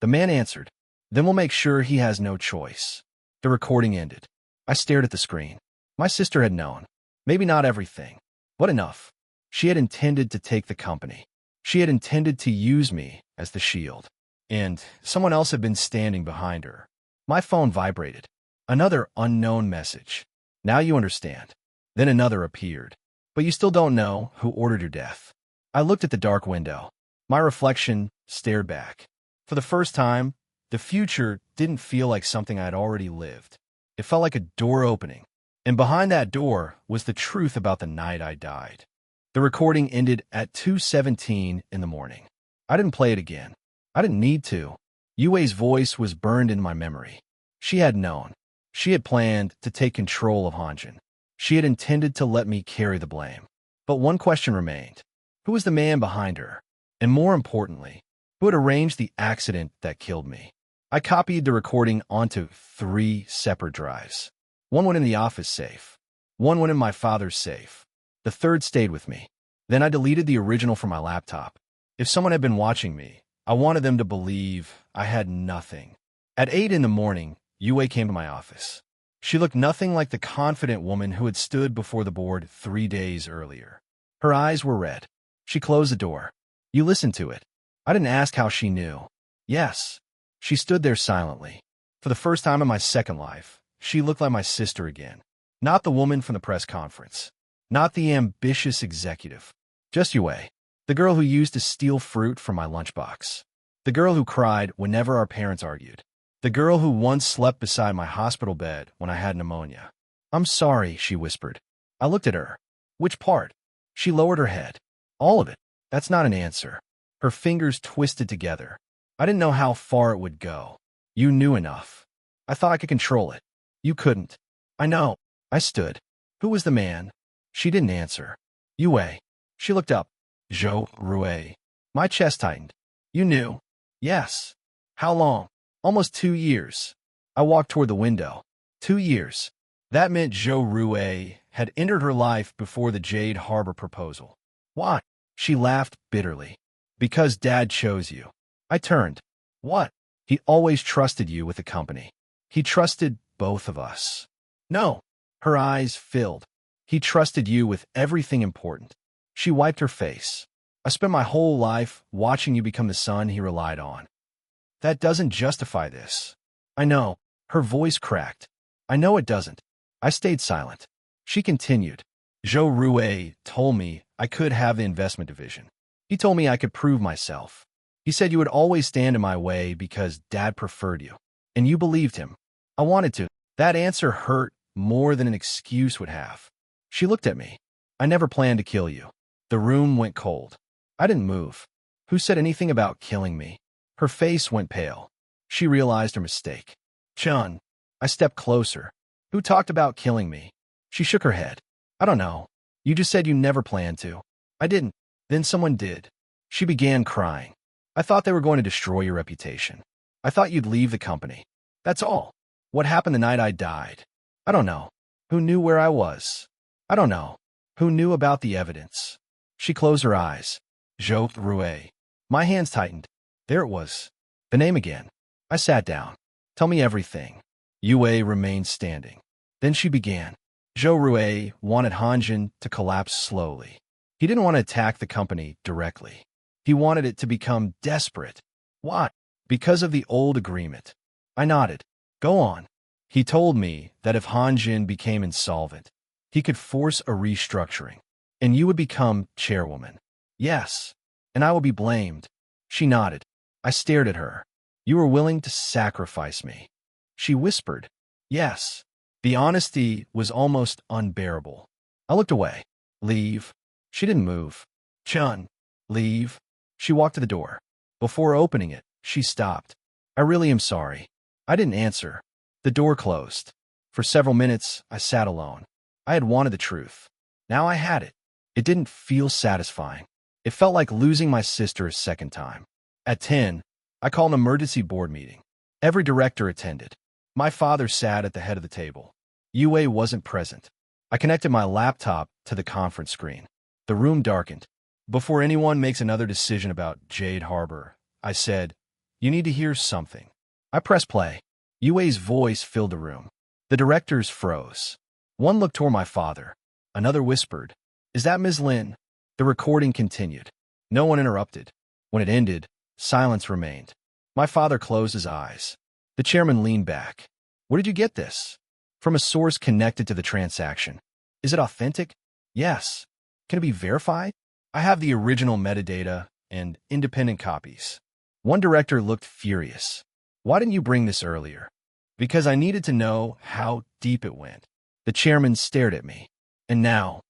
[SPEAKER 1] The man answered, then we'll make sure he has no choice. The recording ended. I stared at the screen. My sister had known. Maybe not everything, but enough. She had intended to take the company. She had intended to use me as the shield. And someone else had been standing behind her. My phone vibrated. Another unknown message. Now you understand. Then another appeared. But you still don't know who ordered your death. I looked at the dark window. My reflection stared back. For the first time, the future didn't feel like something I had already lived. It felt like a door opening. And behind that door was the truth about the night I died. The recording ended at 2:17 in the morning. I didn't play it again. I didn't need to. Yue's voice was burned in my memory. She had known. She had planned to take control of Hanjin. She had intended to let me carry the blame. But one question remained. Who was the man behind her? And more importantly, who had arranged the accident that killed me. I copied the recording onto 3 separate drives. One went in the office safe. One went in my father's safe. The third stayed with me. Then I deleted the original from my laptop. If someone had been watching me, I wanted them to believe I had nothing. At 8 in the morning, Yue came to my office. She looked nothing like the confident woman who had stood before the board 3 days earlier. Her eyes were red. She closed the door. You listened to it. I didn't ask how she knew. Yes. She stood there silently. For the first time in my second life, she looked like my sister again. Not the woman from the press conference. Not the ambitious executive. Just Yue, the girl who used to steal fruit from my lunchbox. The girl who cried whenever our parents argued. The girl who once slept beside my hospital bed when I had pneumonia. I'm sorry, she whispered. I looked at her. Which part? She lowered her head. All of it. That's not an answer. Her fingers twisted together. I didn't know how far it would go. You knew enough. I thought I could control it. You couldn't. I know. I stood. Who was the man? She didn't answer. Yue. She looked up. Zhou Rue. My chest tightened. You knew. Yes. How long? Almost 2 years. I walked toward the window. 2 years. That meant Zhou Rue had entered her life before the Jade Harbor proposal. Why? She laughed bitterly. Because Dad chose you. I turned. What? He always trusted you with the company. He trusted both of us. No. Her eyes filled. He trusted you with everything important. She wiped her face. I spent my whole life watching you become the son he relied on. That doesn't justify this. I know. Her voice cracked. I know it doesn't. I stayed silent. She continued. Zhou Rue told me I could have the investment division. He told me I could prove myself. He said you would always stand in my way because Dad preferred you. And you believed him. I wanted to. That answer hurt more than an excuse would have. She looked at me. I never planned to kill you. The room went cold. I didn't move. Who said anything about killing me? Her face went pale. She realized her mistake. Chun. I stepped closer. Who talked about killing me? She shook her head. I don't know. You just said you never planned to. I didn't. Then someone did. She began crying. I thought they were going to destroy your reputation. I thought you'd leave the company. That's all. What happened the night I died? I don't know. Who knew where I was? I don't know. Who knew about the evidence? She closed her eyes. Zhou Rue. My hands tightened. There it was. The name again. I sat down. Tell me everything. Yue remained standing. Then she began. Zhou Rue wanted Hanjin to collapse slowly. He didn't want to attack the company directly. He wanted it to become desperate. Why? Because of the old agreement. I nodded. Go on. He told me that if Hanjin became insolvent, he could force a restructuring, and you would become chairwoman. Yes, and I will be blamed. She nodded. I stared at her. You were willing to sacrifice me. She whispered. Yes. The honesty was almost unbearable. I looked away. Leave. She didn't move. Chun. Leave. She walked to the door. Before opening it, she stopped. I really am sorry. I didn't answer. The door closed. For several minutes, I sat alone. I had wanted the truth. Now I had it. It didn't feel satisfying. It felt like losing my sister a second time. At 10, I called an emergency board meeting. Every director attended. My father sat at the head of the table. Yue wasn't present. I connected my laptop to the conference screen. The room darkened. Before anyone makes another decision about Jade Harbor, I said, you need to hear something. I pressed play. Yue's voice filled the room. The directors froze. One looked toward my father. Another whispered, is that Ms. Lin? The recording continued. No one interrupted. When it ended, silence remained. My father closed his eyes. The chairman leaned back. Where did you get this? From a source connected to the transaction. Is it authentic? Yes. Can it be verified? I have the original metadata and independent copies. One director looked furious. Why didn't you bring this earlier? Because I needed to know how deep it went. The chairman stared at me. And now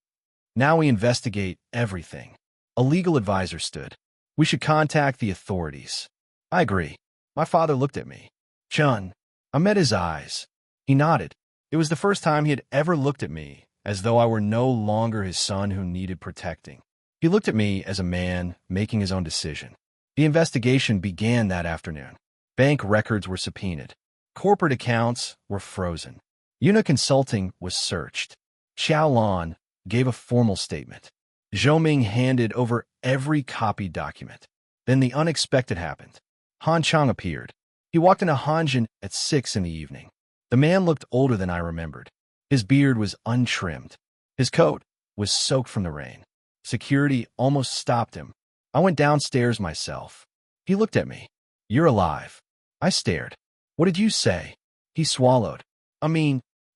[SPEAKER 1] we investigate everything. A legal advisor stood. We should contact the authorities. I agree. My father looked at me. Chun. I met his eyes. He nodded. It was the first time he had ever looked at me as though I were no longer his son who needed protecting. He looked at me as a man making his own decision. The investigation began that afternoon. Bank records were subpoenaed. Corporate accounts were frozen. Yuna Consulting was searched. Xiaolan gave a formal statement. Zhou Ming handed over every copied document. Then the unexpected happened. Han Chang appeared. He walked into Hanjin at 6 in the evening. The man looked older than I remembered. His beard was untrimmed. His coat was soaked from the rain. Security almost stopped him. I went downstairs myself. He looked at me. "You're alive." I stared. "What did you say?" He swallowed.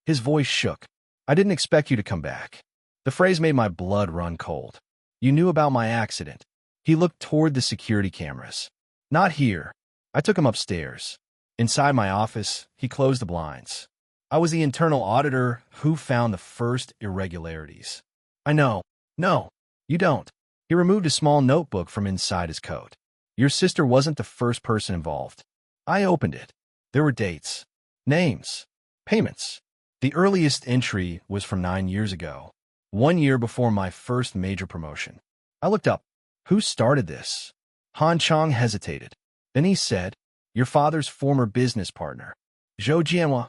[SPEAKER 1] His voice shook. "I didn't expect you to come back." The phrase made my blood run cold. "You knew about my accident." He looked toward the security cameras. "Not here." I took him upstairs. Inside my office, he closed the blinds. "I was the internal auditor who found the first irregularities." "I know." "No, you don't." He removed a small notebook from inside his coat. "Your sister wasn't the first person involved." I opened it. There were dates, names, payments. The earliest entry was from 9 years ago, 1 year before my first major promotion. I looked up. "Who started this?" Han Chang hesitated. Then he said, "Your father's former business partner, Zhou Jianhua."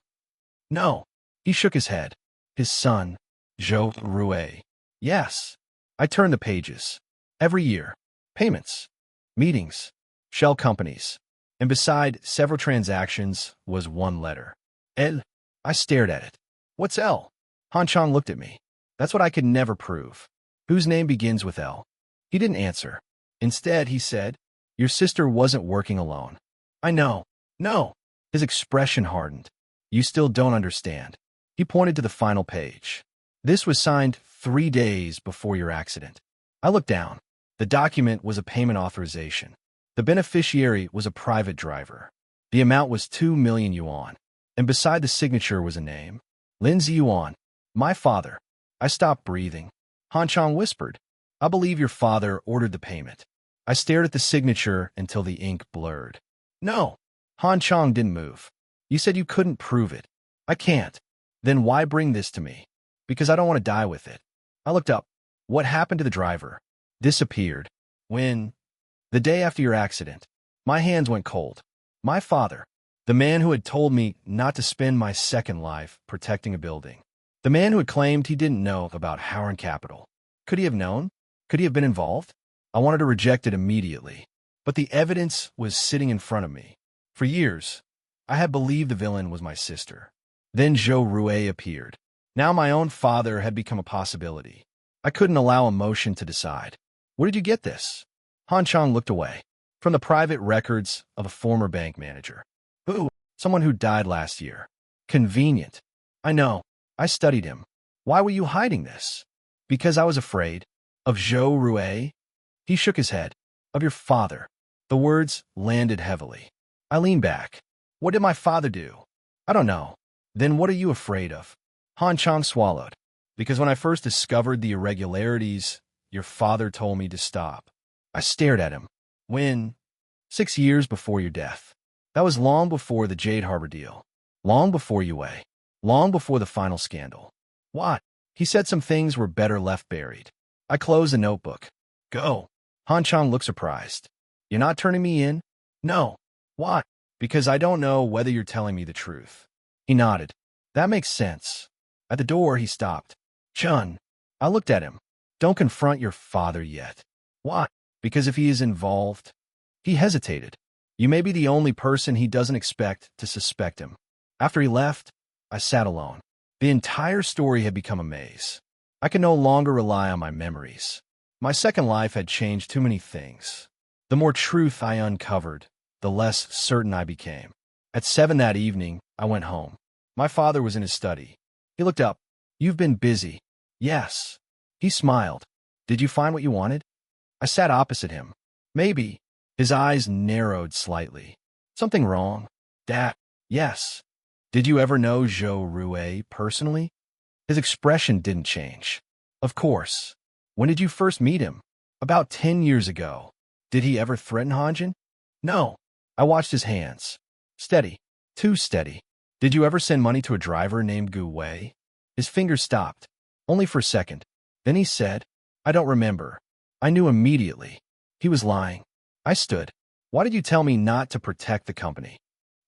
[SPEAKER 1] "No." He shook his head. "His son, Zhou Rue." "Yes." I turned the pages. Every year, payments, meetings, shell companies, and beside several transactions was one letter. L. I stared at it. "What's L?" Han Chang looked at me. "That's what I could never prove." "Whose name begins with L?" He didn't answer. Instead, he said, "Your sister wasn't working alone." "I know." "No." His expression hardened. "You still don't understand." He pointed to the final page. "This was signed 3 days before your accident." I looked down. The document was a payment authorization. The beneficiary was a private driver. The amount was 2 million yuan. And beside the signature was a name. Lindsay Yuan. My father. I stopped breathing. Han Chang whispered, "I believe your father ordered the payment." I stared at the signature until the ink blurred. "No." Han Chang didn't move. "You said you couldn't prove it." "I can't." "Then why bring this to me?" "Because I don't want to die with it." I looked up. "What happened to the driver?" "Disappeared." "When?" "The day after your accident." My hands went cold. My father. The man who had told me not to spend my second life protecting a building. The man who had claimed he didn't know about Howard Capital. Could he have known? Could he have been involved? I wanted to reject it immediately. But the evidence was sitting in front of me. For years, I had believed the villain was my sister. Then Zhou Rue appeared. Now my own father had become a possibility. I couldn't allow emotion to decide. "Where did you get this?" Han Chang looked away. "From the private records of a former bank manager." "Who?" "Someone who died last year." "Convenient." "I know. I studied him." "Why were you hiding this?" "Because I was afraid." "Of Zhou Rue?" He shook his head. "Of your father." The words landed heavily. I leaned back. "What did my father do?" "I don't know." "Then what are you afraid of?" Han Chang swallowed. "Because when I first discovered the irregularities, your father told me to stop." I stared at him. "When?" 6 years before your death. That was long before the Jade Harbor deal. Long before Yue. Long before the final scandal. "What?" He said some things were better left buried. I closed the notebook. "Go." Han Chang looked surprised. "You're not turning me in?" "No." "Why?" "Because I don't know whether you're telling me the truth." He nodded. "That makes sense." At the door, he stopped. "Chun." I looked at him. "Don't confront your father yet." "Why?" "Because if he is involved." He hesitated. "You may be the only person he doesn't expect to suspect him." After he left, I sat alone. The entire story had become a maze. I could no longer rely on my memories. My second life had changed too many things. The more truth I uncovered, the less certain I became. At 7 that evening, I went home. My father was in his study. He looked up. "You've been busy." "Yes." He smiled. "Did you find what you wanted?" I sat opposite him. "Maybe." His eyes narrowed slightly. "Something wrong?" "Dad." "Yes." "Did you ever know Zhou Rue personally?" His expression didn't change. "Of course." "When did you first meet him?" "About 10 years ago." "Did he ever threaten Hanjin?" "No." I watched his hands. Steady. Too steady. "Did you ever send money to a driver named Gu Wei?" His fingers stopped. Only for a second. Then he said, "I don't remember." I knew immediately. He was lying. I stood. Why did you tell me not to protect the company?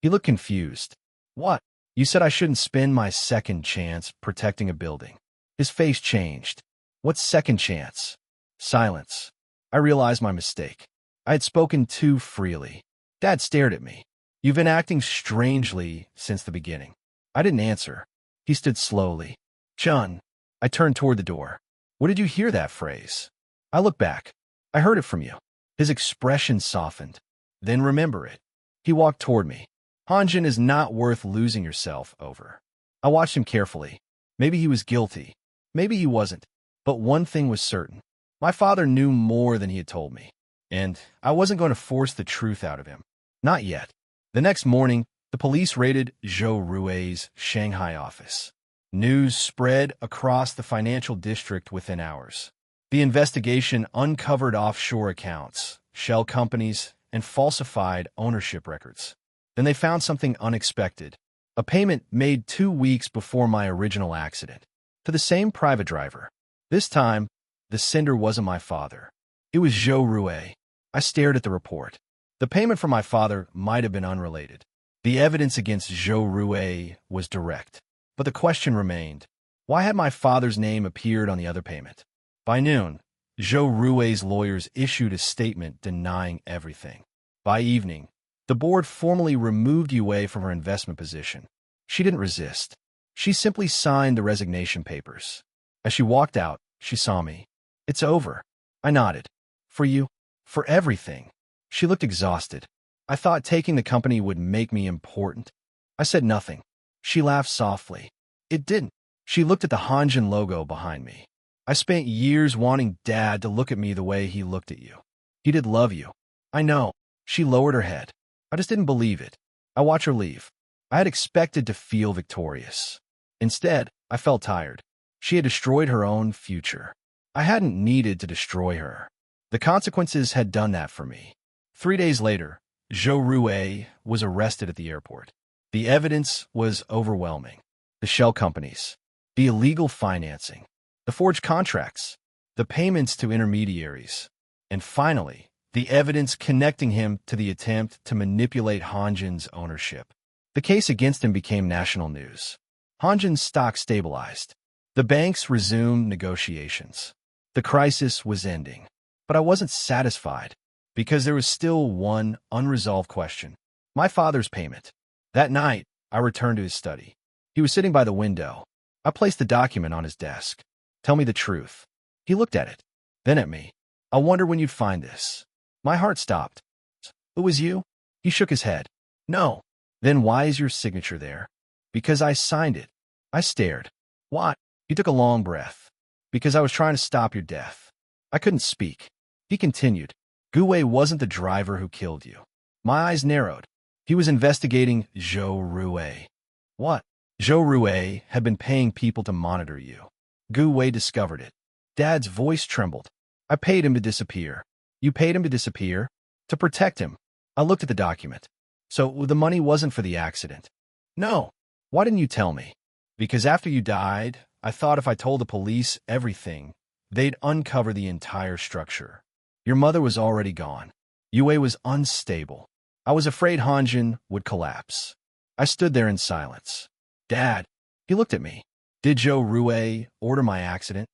[SPEAKER 1] He looked confused. What? You said I shouldn't spend my second chance protecting a building. His face changed. What second chance? Silence. I realized my mistake. I had spoken too freely. Dad stared at me. You've been acting strangely since the beginning. I didn't answer. He stood slowly. Chun. I turned toward the door. Where did you hear that phrase? I looked back. I heard it from you. His expression softened. Then remember it. He walked toward me. Hanjin is not worth losing yourself over. I watched him carefully. Maybe he was guilty. Maybe he wasn't. But one thing was certain. My father knew more than he had told me. And I wasn't going to force the truth out of him. Not yet. The next morning, the police raided Zhou Rui's Shanghai office. News spread across the financial district within hours. The investigation uncovered offshore accounts, shell companies, and falsified ownership records. Then they found something unexpected. A payment made 2 weeks before my original accident. To the same private driver. This time, the sender wasn't my father. It was Zhou Rui. I stared at the report. The payment from my father might have been unrelated. The evidence against Zhou Rui was direct. But the question remained, why had my father's name appeared on the other payment? By noon, Zhou Rui's lawyers issued a statement denying everything. By evening, the board formally removed Yue from her investment position. She didn't resist. She simply signed the resignation papers. As she walked out, she saw me. It's over. I nodded. For you? For everything. She looked exhausted. I thought taking the company would make me important. I said nothing. She laughed softly. It didn't. She looked at the Hanjin logo behind me. I spent years wanting Dad to look at me the way he looked at you. He did love you. I know. She lowered her head. I just didn't believe it. I watched her leave. I had expected to feel victorious. Instead, I felt tired. She had destroyed her own future. I hadn't needed to destroy her. The consequences had done that for me. 3 days later, Zhou Rui was arrested at the airport. The evidence was overwhelming. The shell companies, the illegal financing, the forged contracts, the payments to intermediaries, and finally, the evidence connecting him to the attempt to manipulate Hanjin's ownership. The case against him became national news. Hanjin's stock stabilized. The banks resumed negotiations. The crisis was ending. But I wasn't satisfied, because there was still one unresolved question. My father's payment. That night, I returned to his study. He was sitting by the window. I placed the document on his desk. Tell me the truth. He looked at it, then at me. I wonder when you'd find this. My heart stopped. It was you? He shook his head. No. Then why is your signature there? Because I signed it. I stared. What? He took a long breath. Because I was trying to stop your death. I couldn't speak. He continued. Gue wasn't the driver who killed you. My eyes narrowed. He was investigating Zhou Rui. What? Zhou Rui had been paying people to monitor you. Gue discovered it. Dad's voice trembled. I paid him to disappear. You paid him to disappear? To protect him. I looked at the document. So the money wasn't for the accident. No. Why didn't you tell me? Because after you died, I thought if I told the police everything, they'd uncover the entire structure. Your mother was already gone. Yue was unstable. I was afraid Hanjin would collapse. I stood there in silence. Dad, he looked at me. Did Zhou Rui order my accident?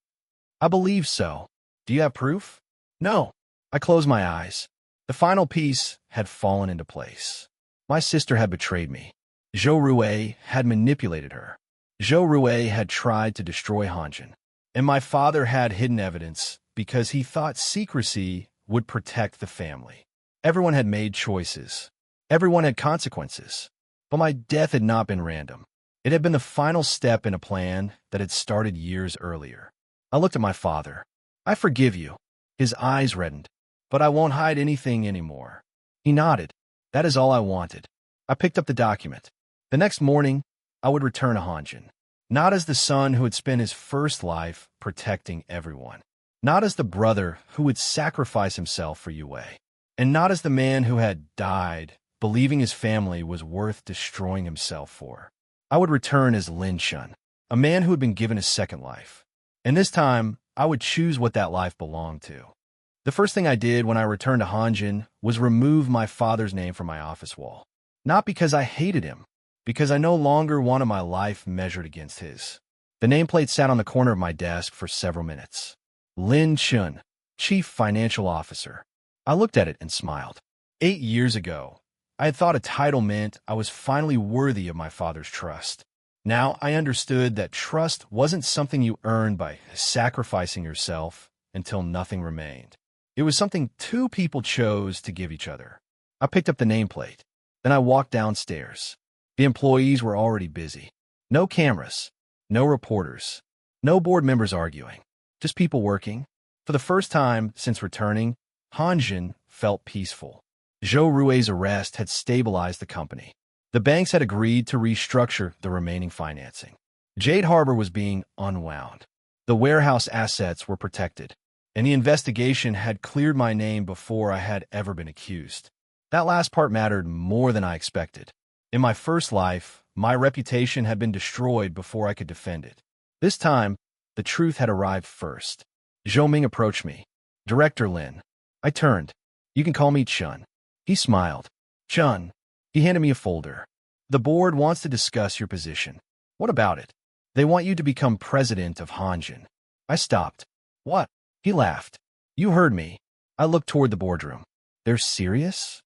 [SPEAKER 1] I believe so. Do you have proof? No. I closed my eyes. The final piece had fallen into place. My sister had betrayed me. Zhou Rui had manipulated her. Zhou Rui had tried to destroy Hanjin. And my father had hidden evidence because he thought secrecy would protect the family. Everyone had made choices. Everyone had consequences. But my death had not been random. It had been the final step in a plan that had started years earlier. I looked at my father. I forgive you. His eyes reddened. But I won't hide anything anymore. He nodded. That is all I wanted. I picked up the document. The next morning, I would return to Hanjin. Not as the son who had spent his first life protecting everyone. Not as the brother who would sacrifice himself for Yue. And not as the man who had died, believing his family was worth destroying himself for. I would return as Lin Shun, a man who had been given a second life. And this time, I would choose what that life belonged to. The first thing I did when I returned to Hanjin was remove my father's name from my office wall. Not because I hated him, because I no longer wanted my life measured against his. The nameplate sat on the corner of my desk for several minutes. Lin Chun, Chief Financial Officer. I looked at it and smiled. 8 years ago, I had thought a title meant I was finally worthy of my father's trust. Now I understood that trust wasn't something you earned by sacrificing yourself until nothing remained. It was something two people chose to give each other. I picked up the nameplate. Then I walked downstairs. The employees were already busy. No cameras, no reporters, no board members arguing, just people working. For the first time since returning, Hanjin felt peaceful. Zhou Rui's arrest had stabilized the company. The banks had agreed to restructure the remaining financing. Jade Harbor was being unwound. The warehouse assets were protected, and the investigation had cleared my name before I had ever been accused. That last part mattered more than I expected. In my first life, my reputation had been destroyed before I could defend it. This time, the truth had arrived first. Zhou Ming approached me. Director Lin. I turned. You can call me Chun. He smiled. Chun. He handed me a folder. The board wants to discuss your position. What about it? They want you to become president of Hanjin. I stopped. What? He laughed. You heard me. I looked toward the boardroom. They're serious?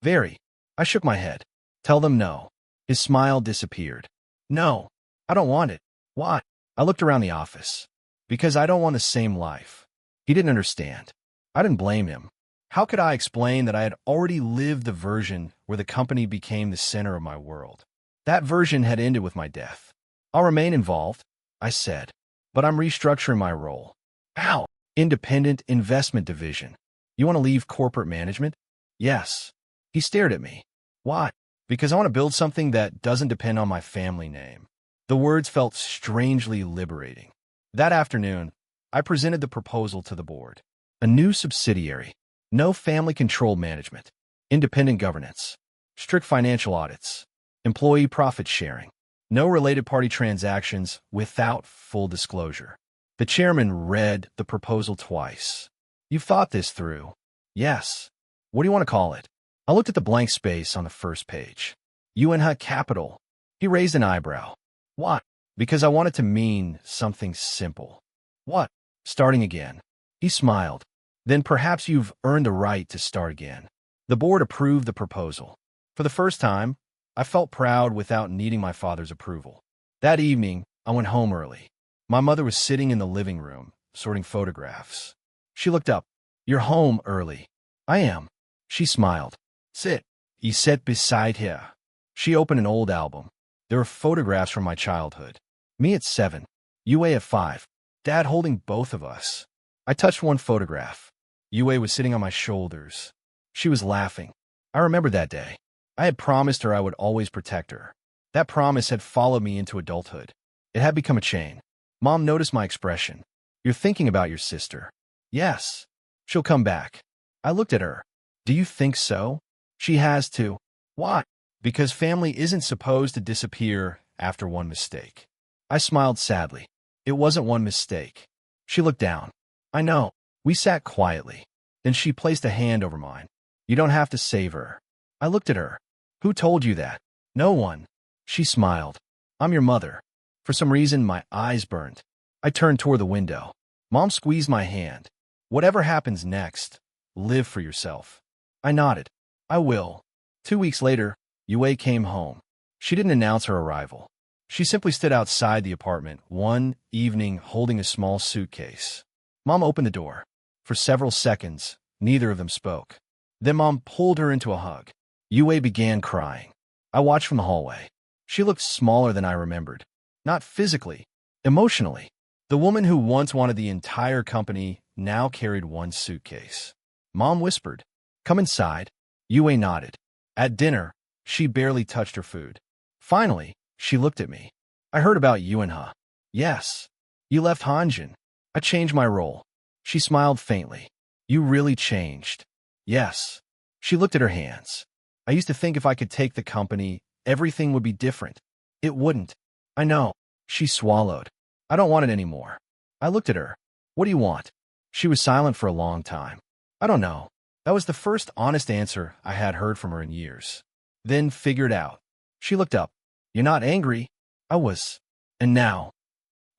[SPEAKER 1] Very. I shook my head. Tell them no. His smile disappeared. No. I don't want it. Why? I looked around the office. Because I don't want the same life. He didn't understand. I didn't blame him. How could I explain that I had already lived the version where the company became the center of my world? That version had ended with my death. I'll remain involved, I said, but I'm restructuring my role. How? Independent investment division. You want to leave corporate management? Yes. He stared at me. Why? Because I want to build something that doesn't depend on my family name. The words felt strangely liberating. That afternoon, I presented the proposal to the board. A new subsidiary. No family-controlled management. Independent governance. Strict financial audits. Employee profit sharing. No related party transactions without full disclosure. The chairman read the proposal twice. You've thought this through? Yes. What do you want to call it? I looked at the blank space on the first page. Yuanha Capital. He raised an eyebrow. What? Because I want it to mean something simple. What? Starting again. He smiled. Then perhaps you've earned the right to start again. The board approved the proposal. For the first time, I felt proud without needing my father's approval. That evening, I went home early. My mother was sitting in the living room, sorting photographs. She looked up. You're home early. I am. She smiled. Sit. He sat beside her. She opened an old album. There were photographs from my childhood. Me at 7. Yue at 5. Dad holding both of us. I touched one photograph. Yue was sitting on my shoulders. She was laughing. I remembered that day. I had promised her I would always protect her. That promise had followed me into adulthood. It had become a chain. Mom noticed my expression. You're thinking about your sister. Yes. She'll come back. I looked at her. Do you think so? She has to. Why? Because family isn't supposed to disappear after one mistake. I smiled sadly. It wasn't one mistake. She looked down. I know. We sat quietly. Then she placed a hand over mine. You don't have to save her. I looked at her. Who told you that? No one. She smiled. I'm your mother. For some reason, my eyes burned. I turned toward the window. Mom squeezed my hand. Whatever happens next, live for yourself. I nodded. I will. 2 weeks later, Yue came home. She didn't announce her arrival. She simply stood outside the apartment one evening holding a small suitcase. Mom opened the door. For several seconds, neither of them spoke. Then Mom pulled her into a hug. Yue began crying. I watched from the hallway. She looked smaller than I remembered. Not physically, emotionally. The woman who once wanted the entire company now carried one suitcase. Mom whispered, "Come inside." Yue nodded. At dinner, she barely touched her food. Finally, she looked at me. I heard about Yuanha. Yes. You left Hanjin. I changed my role. She smiled faintly. You really changed. Yes. She looked at her hands. I used to think if I could take the company, everything would be different. It wouldn't. I know. She swallowed. I don't want it anymore. I looked at her. What do you want? She was silent for a long time. I don't know. That was the first honest answer I had heard from her in years. Then figured out. She looked up. You're not angry? I was. And now?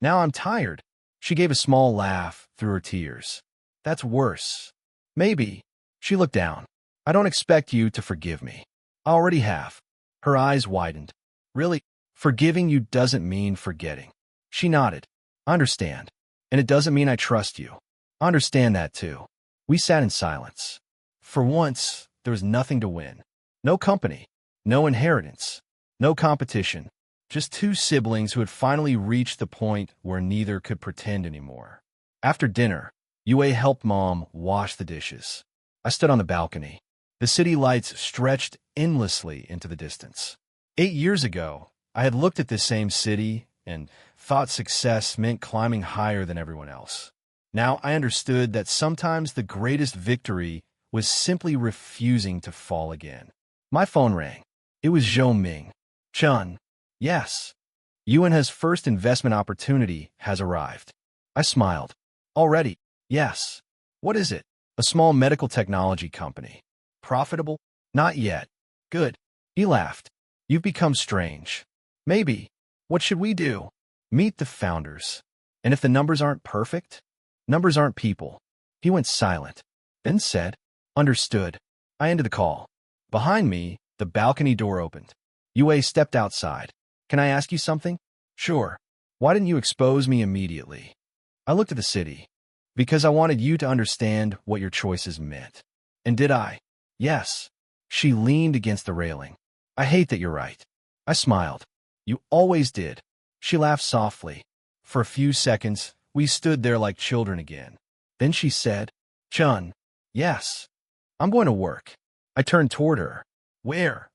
[SPEAKER 1] Now I'm tired. She gave a small laugh through her tears. That's worse. Maybe. She looked down. I don't expect you to forgive me. I already have. Her eyes widened. Really? Forgiving you doesn't mean forgetting. She nodded. I understand. And it doesn't mean I trust you. I understand that too. We sat in silence. For once, there was nothing to win. No company. No inheritance. No competition. Just two siblings who had finally reached the point where neither could pretend anymore. After dinner, Yue helped Mom wash the dishes. I stood on the balcony. The city lights stretched endlessly into the distance. 8 years ago, I had looked at this same city and thought success meant climbing higher than everyone else. Now I understood that sometimes the greatest victory was simply refusing to fall again. My phone rang. It was Zhou Ming. Chun. Yes. Yuan's first investment opportunity has arrived. I smiled. Already? Yes. What is it? A small medical technology company. Profitable? Not yet. Good. He laughed. You've become strange. Maybe. What should we do? Meet the founders. And if the numbers aren't perfect? Numbers aren't people. He went silent, then said, Understood. I ended the call. Behind me, the balcony door opened. Yue stepped outside. Can I ask you something? Sure. Why didn't you expose me immediately? I looked at the city. Because I wanted you to understand what your choices meant. And did I? Yes. She leaned against the railing. I hate that you're right. I smiled. You always did. She laughed softly. For a few seconds, we stood there like children again. Then she said, Chun. Yes. I'm going to work. I turned toward her. Where?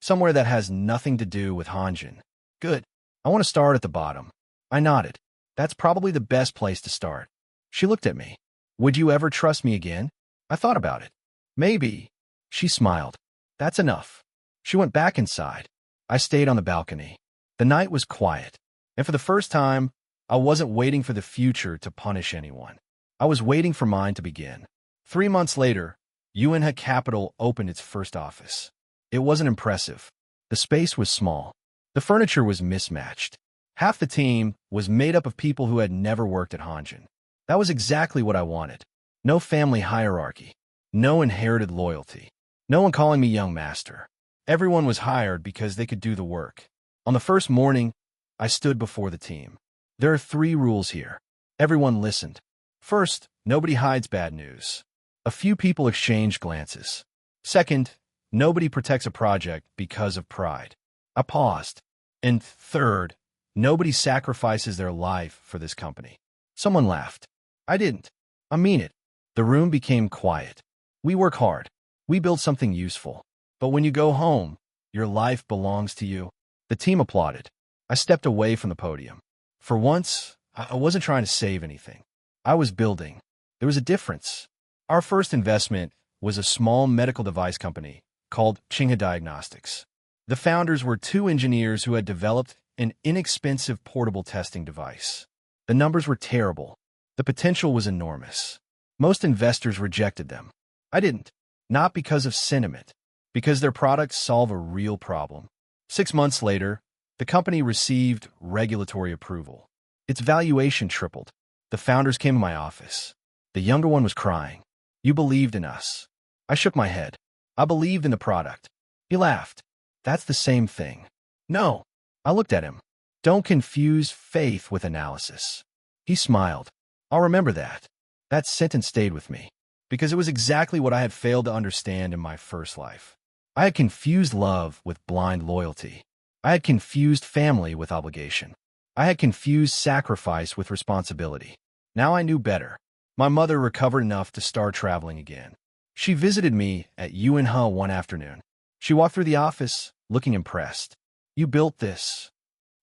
[SPEAKER 1] Somewhere that has nothing to do with Hanjin. Good. I want to start at the bottom. I nodded. That's probably the best place to start. She looked at me. Would you ever trust me again? I thought about it. Maybe. She smiled. That's enough. She went back inside. I stayed on the balcony. The night was quiet. And for the first time, I wasn't waiting for the future to punish anyone. I was waiting for mine to begin. 3 months later, Yuanha Capital opened its first office. It wasn't impressive. The space was small. The furniture was mismatched. Half the team was made up of people who had never worked at Hanjin. That was exactly what I wanted. No family hierarchy. No inherited loyalty. No one calling me young master. Everyone was hired because they could do the work. On the first morning, I stood before the team. There are 3 rules here. Everyone listened. First, nobody hides bad news. A few people exchange glances. Second, nobody protects a project because of pride. I paused. And third, nobody sacrifices their life for this company. Someone laughed. I didn't. I mean it. The room became quiet. We work hard. We build something useful. But when you go home, your life belongs to you. The team applauded. I stepped away from the podium. For once, I wasn't trying to save anything. I was building. There was a difference. Our first investment was a small medical device company called Qinghe Diagnostics. The founders were 2 engineers who had developed an inexpensive portable testing device. The numbers were terrible. The potential was enormous. Most investors rejected them. I didn't. Not because of sentiment, because their products solve a real problem. 6 months later, the company received regulatory approval. Its valuation tripled. The founders came to my office. The younger one was crying. You believed in us. I shook my head. I believed in the product. He laughed. That's the same thing. No. I looked at him. Don't confuse faith with analysis. He smiled. I'll remember that. That sentence stayed with me, because it was exactly what I had failed to understand in my first life. I had confused love with blind loyalty. I had confused family with obligation. I had confused sacrifice with responsibility. Now I knew better. My mother recovered enough to start traveling again. She visited me at Yuanhe one afternoon. She walked through the office, looking impressed. You built this.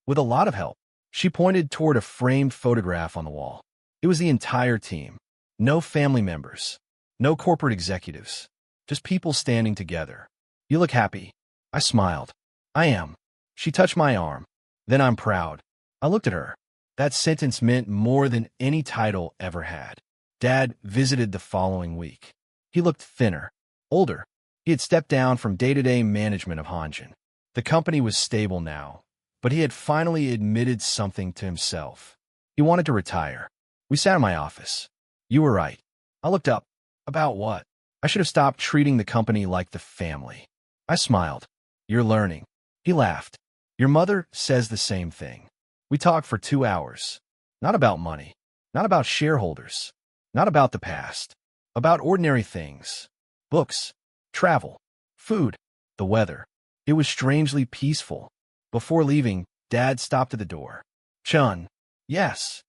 [SPEAKER 1] With a lot of help. She pointed toward a framed photograph on the wall. It was the entire team. No family members. No corporate executives. Just people standing together. You look happy. I smiled. I am. She touched my arm. Then I'm proud. I looked at her. That sentence meant more than any title ever had. Dad visited the following week. He looked thinner, older. He had stepped down from day-to-day management of Hanjin. The company was stable now, but he had finally admitted something to himself. He wanted to retire. We sat in my office. You were right. I looked up. About what? I should have stopped treating the company like the family. I smiled. You're learning. He laughed. Your mother says the same thing. We talked for 2 hours. Not about money. Not about shareholders. Not about the past. About ordinary things. Books. Travel. Food. The weather. It was strangely peaceful. Before leaving, Dad stopped at the door. Chun. Yes.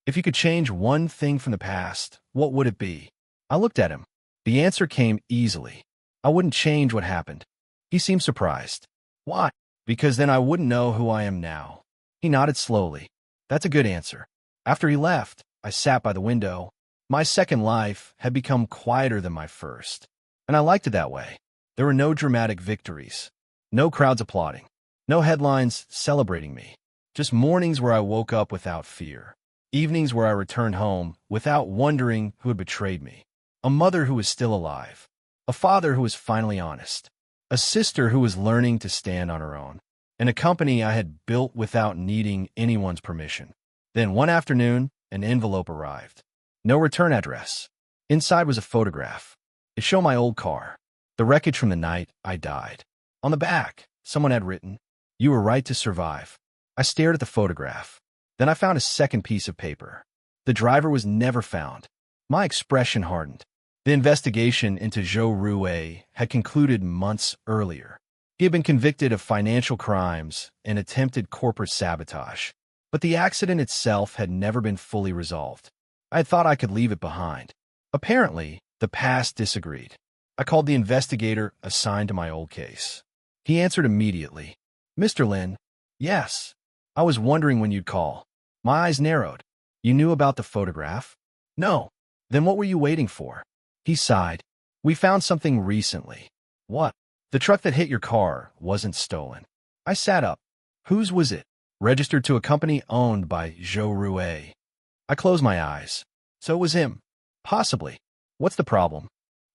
[SPEAKER 1] If you could change one thing from the past, what would it be? I looked at him. The answer came easily. I wouldn't change what happened. He seemed surprised. Why? Because then I wouldn't know who I am now. He nodded slowly. That's a good answer. After he left, I sat by the window. My second life had become quieter than my first, and I liked it that way. There were no dramatic victories, no crowds applauding, no headlines celebrating me, just mornings where I woke up without fear, evenings where I returned home without wondering who had betrayed me, a mother who was still alive, a father who was finally honest, a sister who was learning to stand on her own, and a company I had built without needing anyone's permission. Then one afternoon, an envelope arrived. No return address. Inside was a photograph. It showed my old car, the wreckage from the night I died. On the back, someone had written, "You were right to survive." I stared at the photograph. Then I found a second piece of paper. The driver was never found. My expression hardened. The investigation into Zhou Rue had concluded months earlier. He had been convicted of financial crimes and attempted corporate sabotage. But the accident itself had never been fully resolved. I had thought I could leave it behind. Apparently, the past disagreed. I called the investigator assigned to my old case. He answered immediately. Mr. Lin, yes. I was wondering when you'd call. My eyes narrowed. You knew about the photograph? No. Then what were you waiting for? He sighed. We found something recently. What? The truck that hit your car wasn't stolen. I sat up. Whose was it? Registered to a company owned by Zhou Rue. I closed my eyes. So it was him. Possibly. What's the problem?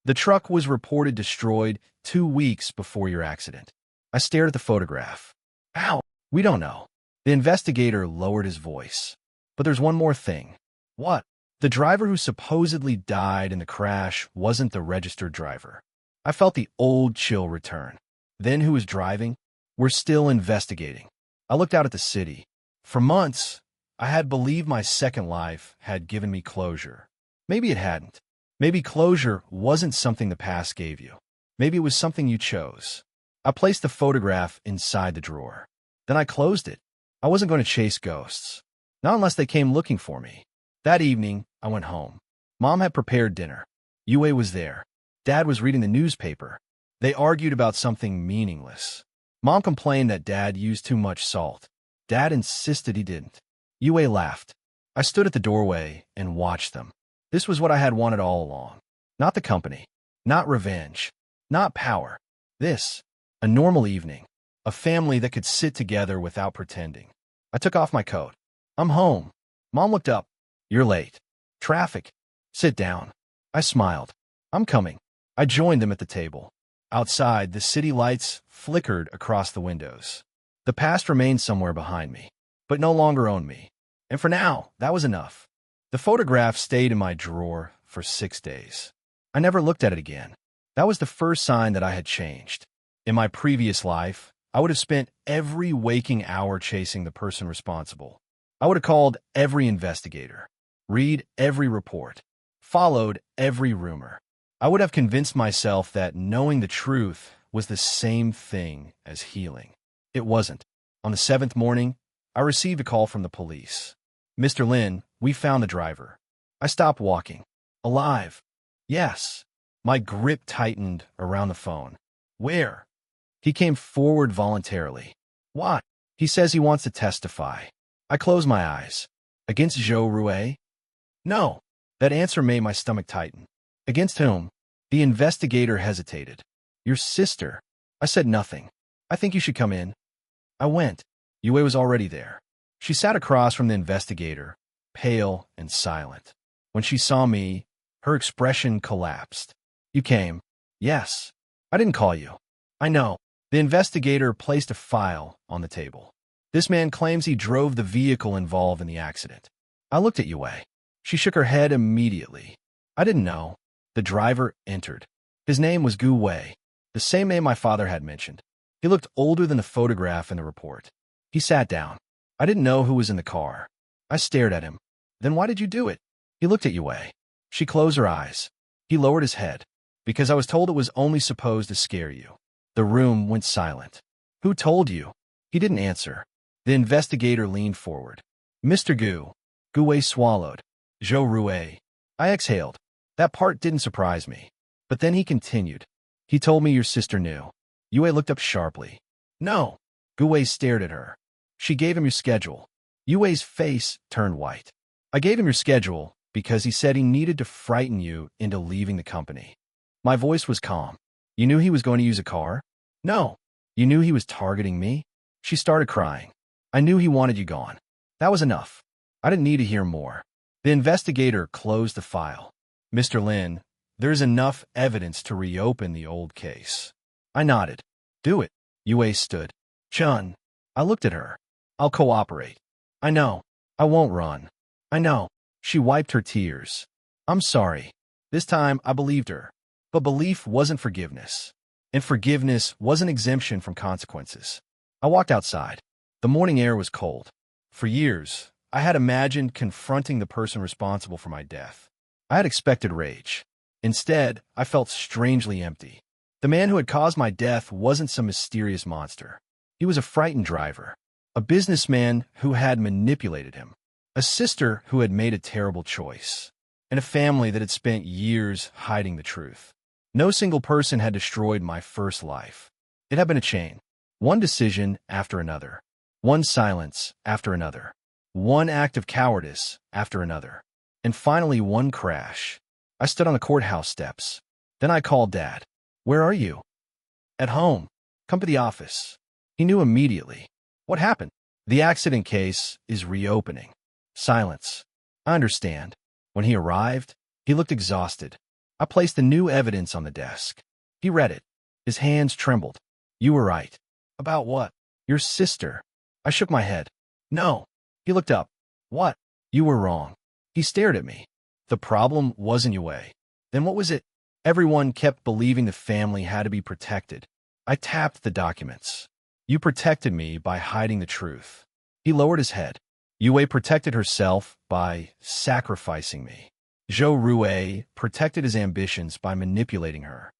[SPEAKER 1] The truck was reported destroyed 2 weeks before your accident. I stared at the photograph. How? We don't know. The investigator lowered his voice. But there's one more thing. What? The driver who supposedly died in the crash wasn't the registered driver. I felt the old chill return. Then who was driving? We're still investigating. I looked out at the city. For months, I had believed my second life had given me closure. Maybe it hadn't. Maybe closure wasn't something the past gave you. Maybe it was something you chose. I placed the photograph inside the drawer. Then I closed it. I wasn't going to chase ghosts. Not unless they came looking for me. That evening, I went home. Mom had prepared dinner. Yue was there. Dad was reading the newspaper. They argued about something meaningless. Mom complained that Dad used too much salt. Dad insisted he didn't. Yue laughed. I stood at the doorway and watched them. This was what I had wanted all along. Not the company. Not revenge. Not power. This. A normal evening. A family that could sit together without pretending. I took off my coat. I'm home. Mom looked up. You're late. Traffic. Sit down. I smiled. I'm coming. I joined them at the table. Outside, the city lights flickered across the windows. The past remained somewhere behind me, but no longer owned me. And for now, that was enough. The photograph stayed in my drawer for 6 days. I never looked at it again. That was the first sign that I had changed. In my previous life, I would have spent every waking hour chasing the person responsible. I would have called every investigator, read every report, followed every rumor. I would have convinced myself that knowing the truth was the same thing as healing. It wasn't. On the 7th morning, I received a call from the police. Mr. Lin, we found the driver. I stopped walking. Alive. Yes. My grip tightened around the phone. Where? He came forward voluntarily. Why? He says he wants to testify. I closed my eyes. Against Zhou Rue? No. That answer made my stomach tighten. Against whom? The investigator hesitated. Your sister. I said nothing. I think you should come in. I went. Yue was already there. She sat across from the investigator, pale and silent. When she saw me, her expression collapsed. You came. Yes. I didn't call you. I know. The investigator placed a file on the table. This man claims he drove the vehicle involved in the accident. I looked at Yue. She shook her head immediately. I didn't know. The driver entered. His name was Gu Wei, the same name my father had mentioned. He looked older than the photograph in the report. He sat down. I didn't know who was in the car. I stared at him. Then why did you do it? He looked at Yue. She closed her eyes. He lowered his head. Because I was told it was only supposed to scare you. The room went silent. Who told you? He didn't answer. The investigator leaned forward. Mr. Gu. Gu Wei swallowed. Zhou Rue. I exhaled. That part didn't surprise me. But then he continued. He told me your sister knew. Yue looked up sharply. No. Gu Wei stared at her. She gave him your schedule. Yue's face turned white. I gave him your schedule because he said he needed to frighten you into leaving the company. My voice was calm. You knew he was going to use a car? No. You knew he was targeting me? She started crying. I knew he wanted you gone. That was enough. I didn't need to hear more. The investigator closed the file. Mr. Lin, there's enough evidence to reopen the old case. I nodded. Do it. Yue stood. Chun. I looked at her. I'll cooperate. I know. I won't run. I know. She wiped her tears. I'm sorry. This time I believed her. But belief wasn't forgiveness. And forgiveness wasn't exemption from consequences. I walked outside. The morning air was cold. For years, I had imagined confronting the person responsible for my death. I had expected rage. Instead, I felt strangely empty. The man who had caused my death wasn't some mysterious monster. He was a frightened driver, a businessman who had manipulated him, a sister who had made a terrible choice, and a family that had spent years hiding the truth. No single person had destroyed my first life. It had been a chain, one decision after another, one silence after another, one act of cowardice after another, and finally one crash. I stood on the courthouse steps. Then I called Dad. Where are you? At home. Come to the office. He knew immediately. What happened? The accident case is reopening. Silence. I understand. When he arrived, he looked exhausted. I placed the new evidence on the desk. He read it. His hands trembled. You were right. About what? Your sister. I shook my head. No. He looked up. What? You were wrong. He stared at me. The problem wasn't Yue. Then what was it? Everyone kept believing the family had to be protected. I tapped the documents. You protected me by hiding the truth. He lowered his head. Yue protected herself by sacrificing me. Zhou Rue protected his ambitions by manipulating her.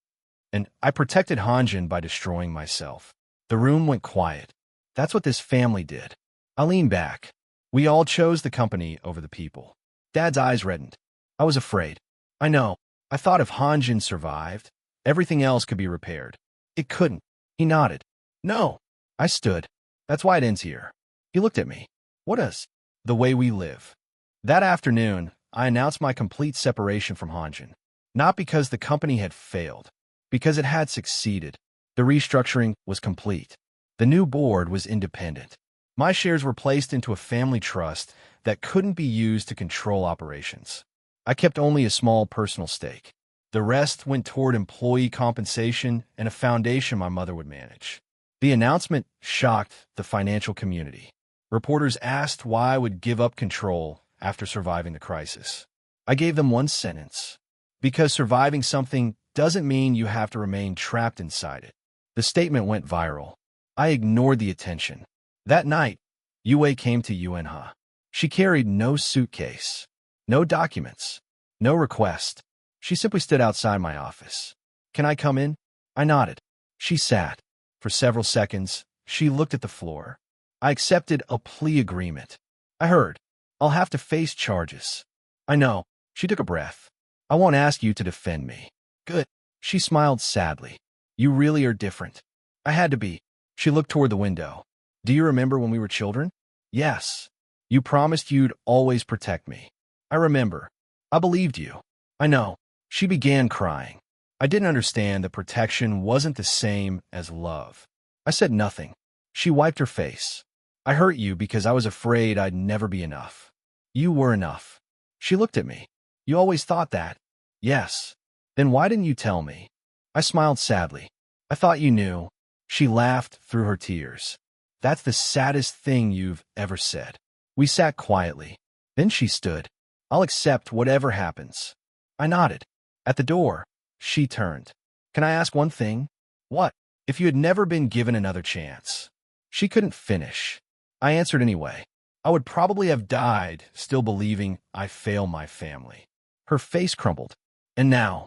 [SPEAKER 1] And I protected Hanjin by destroying myself. The room went quiet. That's what this family did. I leaned back. We all chose the company over the people. Dad's eyes reddened. I was afraid. I know. I thought if Hanjin survived, everything else could be repaired. It couldn't. He nodded. No. I stood. That's why it ends here. He looked at me. What is? The way we live. That afternoon, I announced my complete separation from Hanjin. Not because the company had failed, because it had succeeded. The restructuring was complete. The new board was independent. My shares were placed into a family trust that couldn't be used to control operations. I kept only a small personal stake. The rest went toward employee compensation and a foundation my mother would manage. The announcement shocked the financial community. Reporters asked why I would give up control after surviving the crisis. I gave them one sentence. Because surviving something doesn't mean you have to remain trapped inside it. The statement went viral. I ignored the attention. That night, Yue came to Yuanhe. She carried no suitcase, no documents, no request. She simply stood outside my office. Can I come in? I nodded. She sat. For several seconds, she looked at the floor. I accepted a plea agreement. I heard, I'll have to face charges. I know. She took a breath. I won't ask you to defend me. Good. She smiled sadly. You really are different. I had to be. She looked toward the window. Do you remember when we were children? Yes. You promised you'd always protect me. I remember. I believed you. I know. She began crying. I didn't understand that protection wasn't the same as love. I said nothing. She wiped her face. I hurt you because I was afraid I'd never be enough. You were enough. She looked at me. You always thought that. Yes. Then why didn't you tell me? I smiled sadly. I thought you knew. She laughed through her tears. That's the saddest thing you've ever said. We sat quietly. Then she stood. I'll accept whatever happens. I nodded. At the door, she turned. Can I ask one thing? What? If you had never been given another chance. She couldn't finish. I answered anyway. I would probably have died still believing I fail my family. Her face crumbled. And now?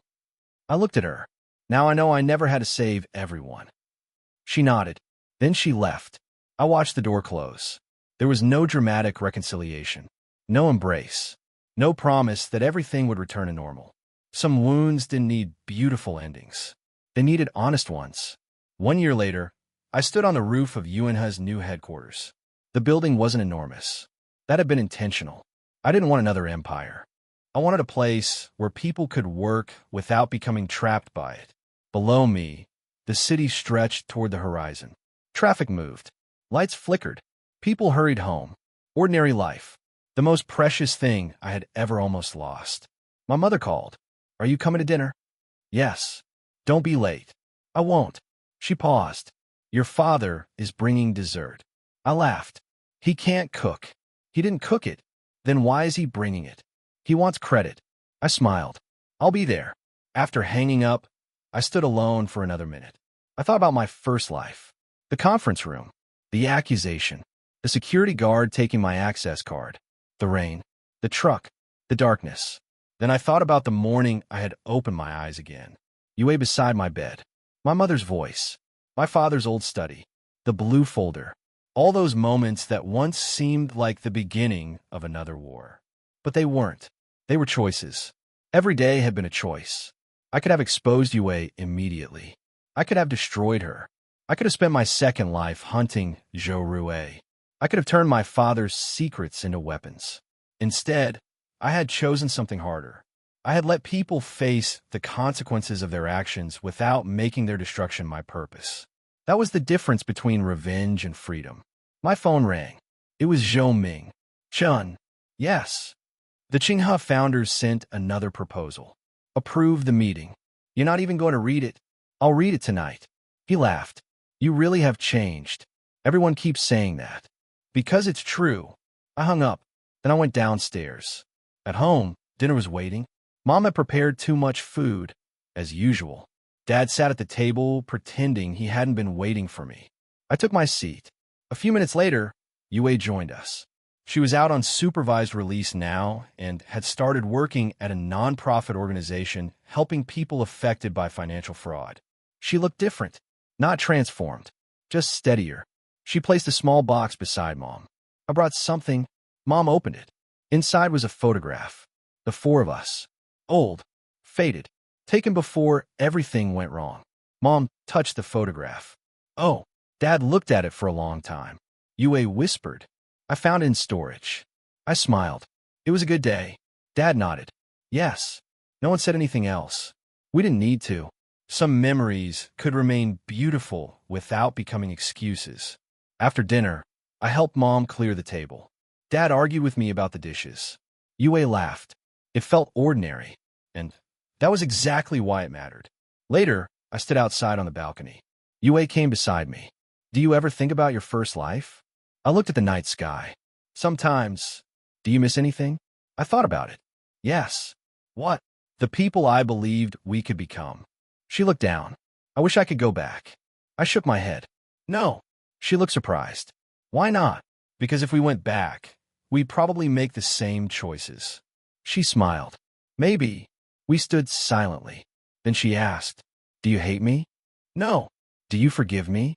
[SPEAKER 1] I looked at her. Now I know I never had to save everyone. She nodded. Then she left. I watched the door close. There was no dramatic reconciliation. No embrace. No promise that everything would return to normal. Some wounds didn't need beautiful endings. They needed honest ones. 1 year later, I stood on the roof of UNHA's new headquarters. The building wasn't enormous. That had been intentional. I didn't want another empire. I wanted a place where people could work without becoming trapped by it. Below me, the city stretched toward the horizon. Traffic moved. Lights flickered. People hurried home. Ordinary life. The most precious thing I had ever almost lost. My mother called. Are you coming to dinner? Yes. Don't be late. I won't. She paused. Your father is bringing dessert. I laughed. He can't cook. He didn't cook it. Then why is he bringing it? He wants credit. I smiled. I'll be there. After hanging up, I stood alone for another minute. I thought about my first life. The conference room. The accusation. The security guard taking my access card. The rain. The truck. The darkness. Then I thought about the morning I had opened my eyes again. You lay beside my bed. My mother's voice. My father's old study. The blue folder. All those moments that once seemed like the beginning of another war. But they weren't. They were choices. Every day had been a choice. I could have exposed Yue immediately. I could have destroyed her. I could have spent my second life hunting Zhou Rue. I could have turned my father's secrets into weapons. Instead, I had chosen something harder. I had let people face the consequences of their actions without making their destruction my purpose. That was the difference between revenge and freedom. My phone rang. It was Zhou Ming. Chun. Yes. The Qinghe founders sent another proposal. Approve the meeting. You're not even going to read it. I'll read it tonight. He laughed. You really have changed. Everyone keeps saying that. Because it's true. I hung up. Then I went downstairs. At home, dinner was waiting. Mom had prepared too much food, as usual. Dad sat at the table, pretending he hadn't been waiting for me. I took my seat. A few minutes later, Yue joined us. She was out on supervised release now and had started working at a nonprofit organization helping people affected by financial fraud. She looked different, not transformed, just steadier. She placed a small box beside Mom. I brought something. Mom opened it. Inside was a photograph. The four of us. Old. Faded. Taken before everything went wrong. Mom touched the photograph. Oh. Dad looked at it for a long time. Yue whispered. I found it in storage. I smiled. It was a good day. Dad nodded. Yes. No one said anything else. We didn't need to. Some memories could remain beautiful without becoming excuses. After dinner, I helped Mom clear the table. Dad argued with me about the dishes. Yue laughed. It felt ordinary, and that was exactly why it mattered. Later, I stood outside on the balcony. Yue came beside me. Do you ever think about your first life? I looked at the night sky. Sometimes. Do you miss anything? I thought about it. Yes. What? The people I believed we could become. She looked down. I wish I could go back. I shook my head. No. She looked surprised. Why not? Because if we went back, we'd probably make the same choices. She smiled. Maybe. We stood silently. Then she asked, Do you hate me? No. Do you forgive me?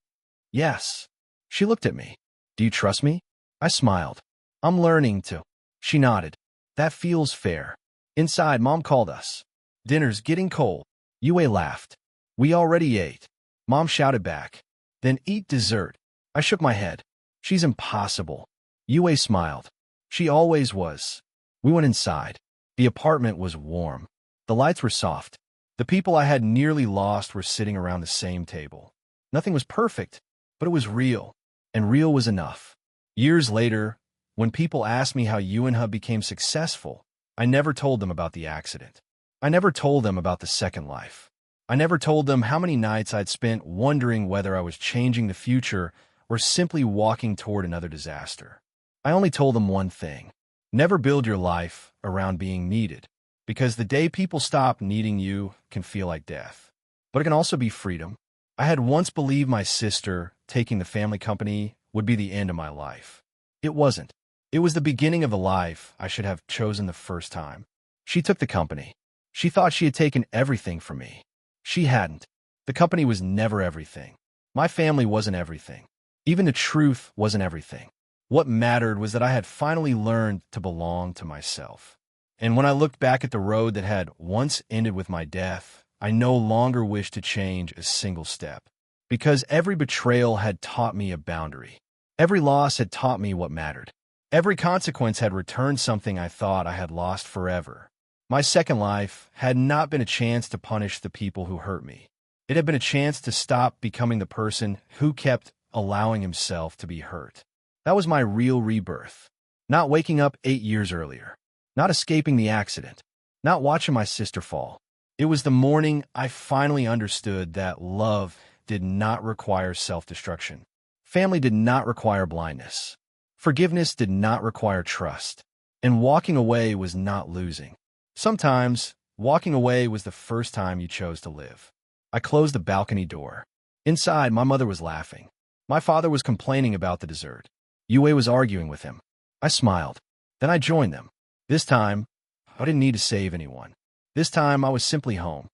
[SPEAKER 1] Yes. She looked at me. Do you trust me? I smiled. I'm learning to. She nodded. That feels fair. Inside, Mom called us. Dinner's getting cold. Yue laughed. We already ate. Mom shouted back. Then eat dessert. I shook my head. She's impossible. Yue smiled. She always was. We went inside. The apartment was warm. The lights were soft. The people I had nearly lost were sitting around the same table. Nothing was perfect, but it was real, and real was enough. Years later, when people asked me how UNHA became successful, I never told them about the accident. I never told them about the second life. I never told them how many nights I'd spent wondering whether I was changing the future or simply walking toward another disaster. I only told them one thing: never build your life around being needed, because the day people stop needing you can feel like death. But it can also be freedom. I had once believed my sister taking the family company would be the end of my life. It wasn't. It was the beginning of the life I should have chosen the first time. She took the company. She thought she had taken everything from me. She hadn't. The company was never everything. My family wasn't everything. Even the truth wasn't everything. What mattered was that I had finally learned to belong to myself. And when I looked back at the road that had once ended with my death, I no longer wished to change a single step. Because every betrayal had taught me a boundary. Every loss had taught me what mattered. Every consequence had returned something I thought I had lost forever. My second life had not been a chance to punish the people who hurt me. It had been a chance to stop becoming the person who kept allowing himself to be hurt. That was my real rebirth. Not waking up 8 years earlier. Not escaping the accident. Not watching my sister fall. It was the morning I finally understood that love did not require self-destruction. Family did not require blindness. Forgiveness did not require trust. And walking away was not losing. Sometimes, walking away was the first time you chose to live. I closed the balcony door. Inside, my mother was laughing. My father was complaining about the dessert. Yue was arguing with him. I smiled. Then I joined them. This time, I didn't need to save anyone. This time, I was simply home.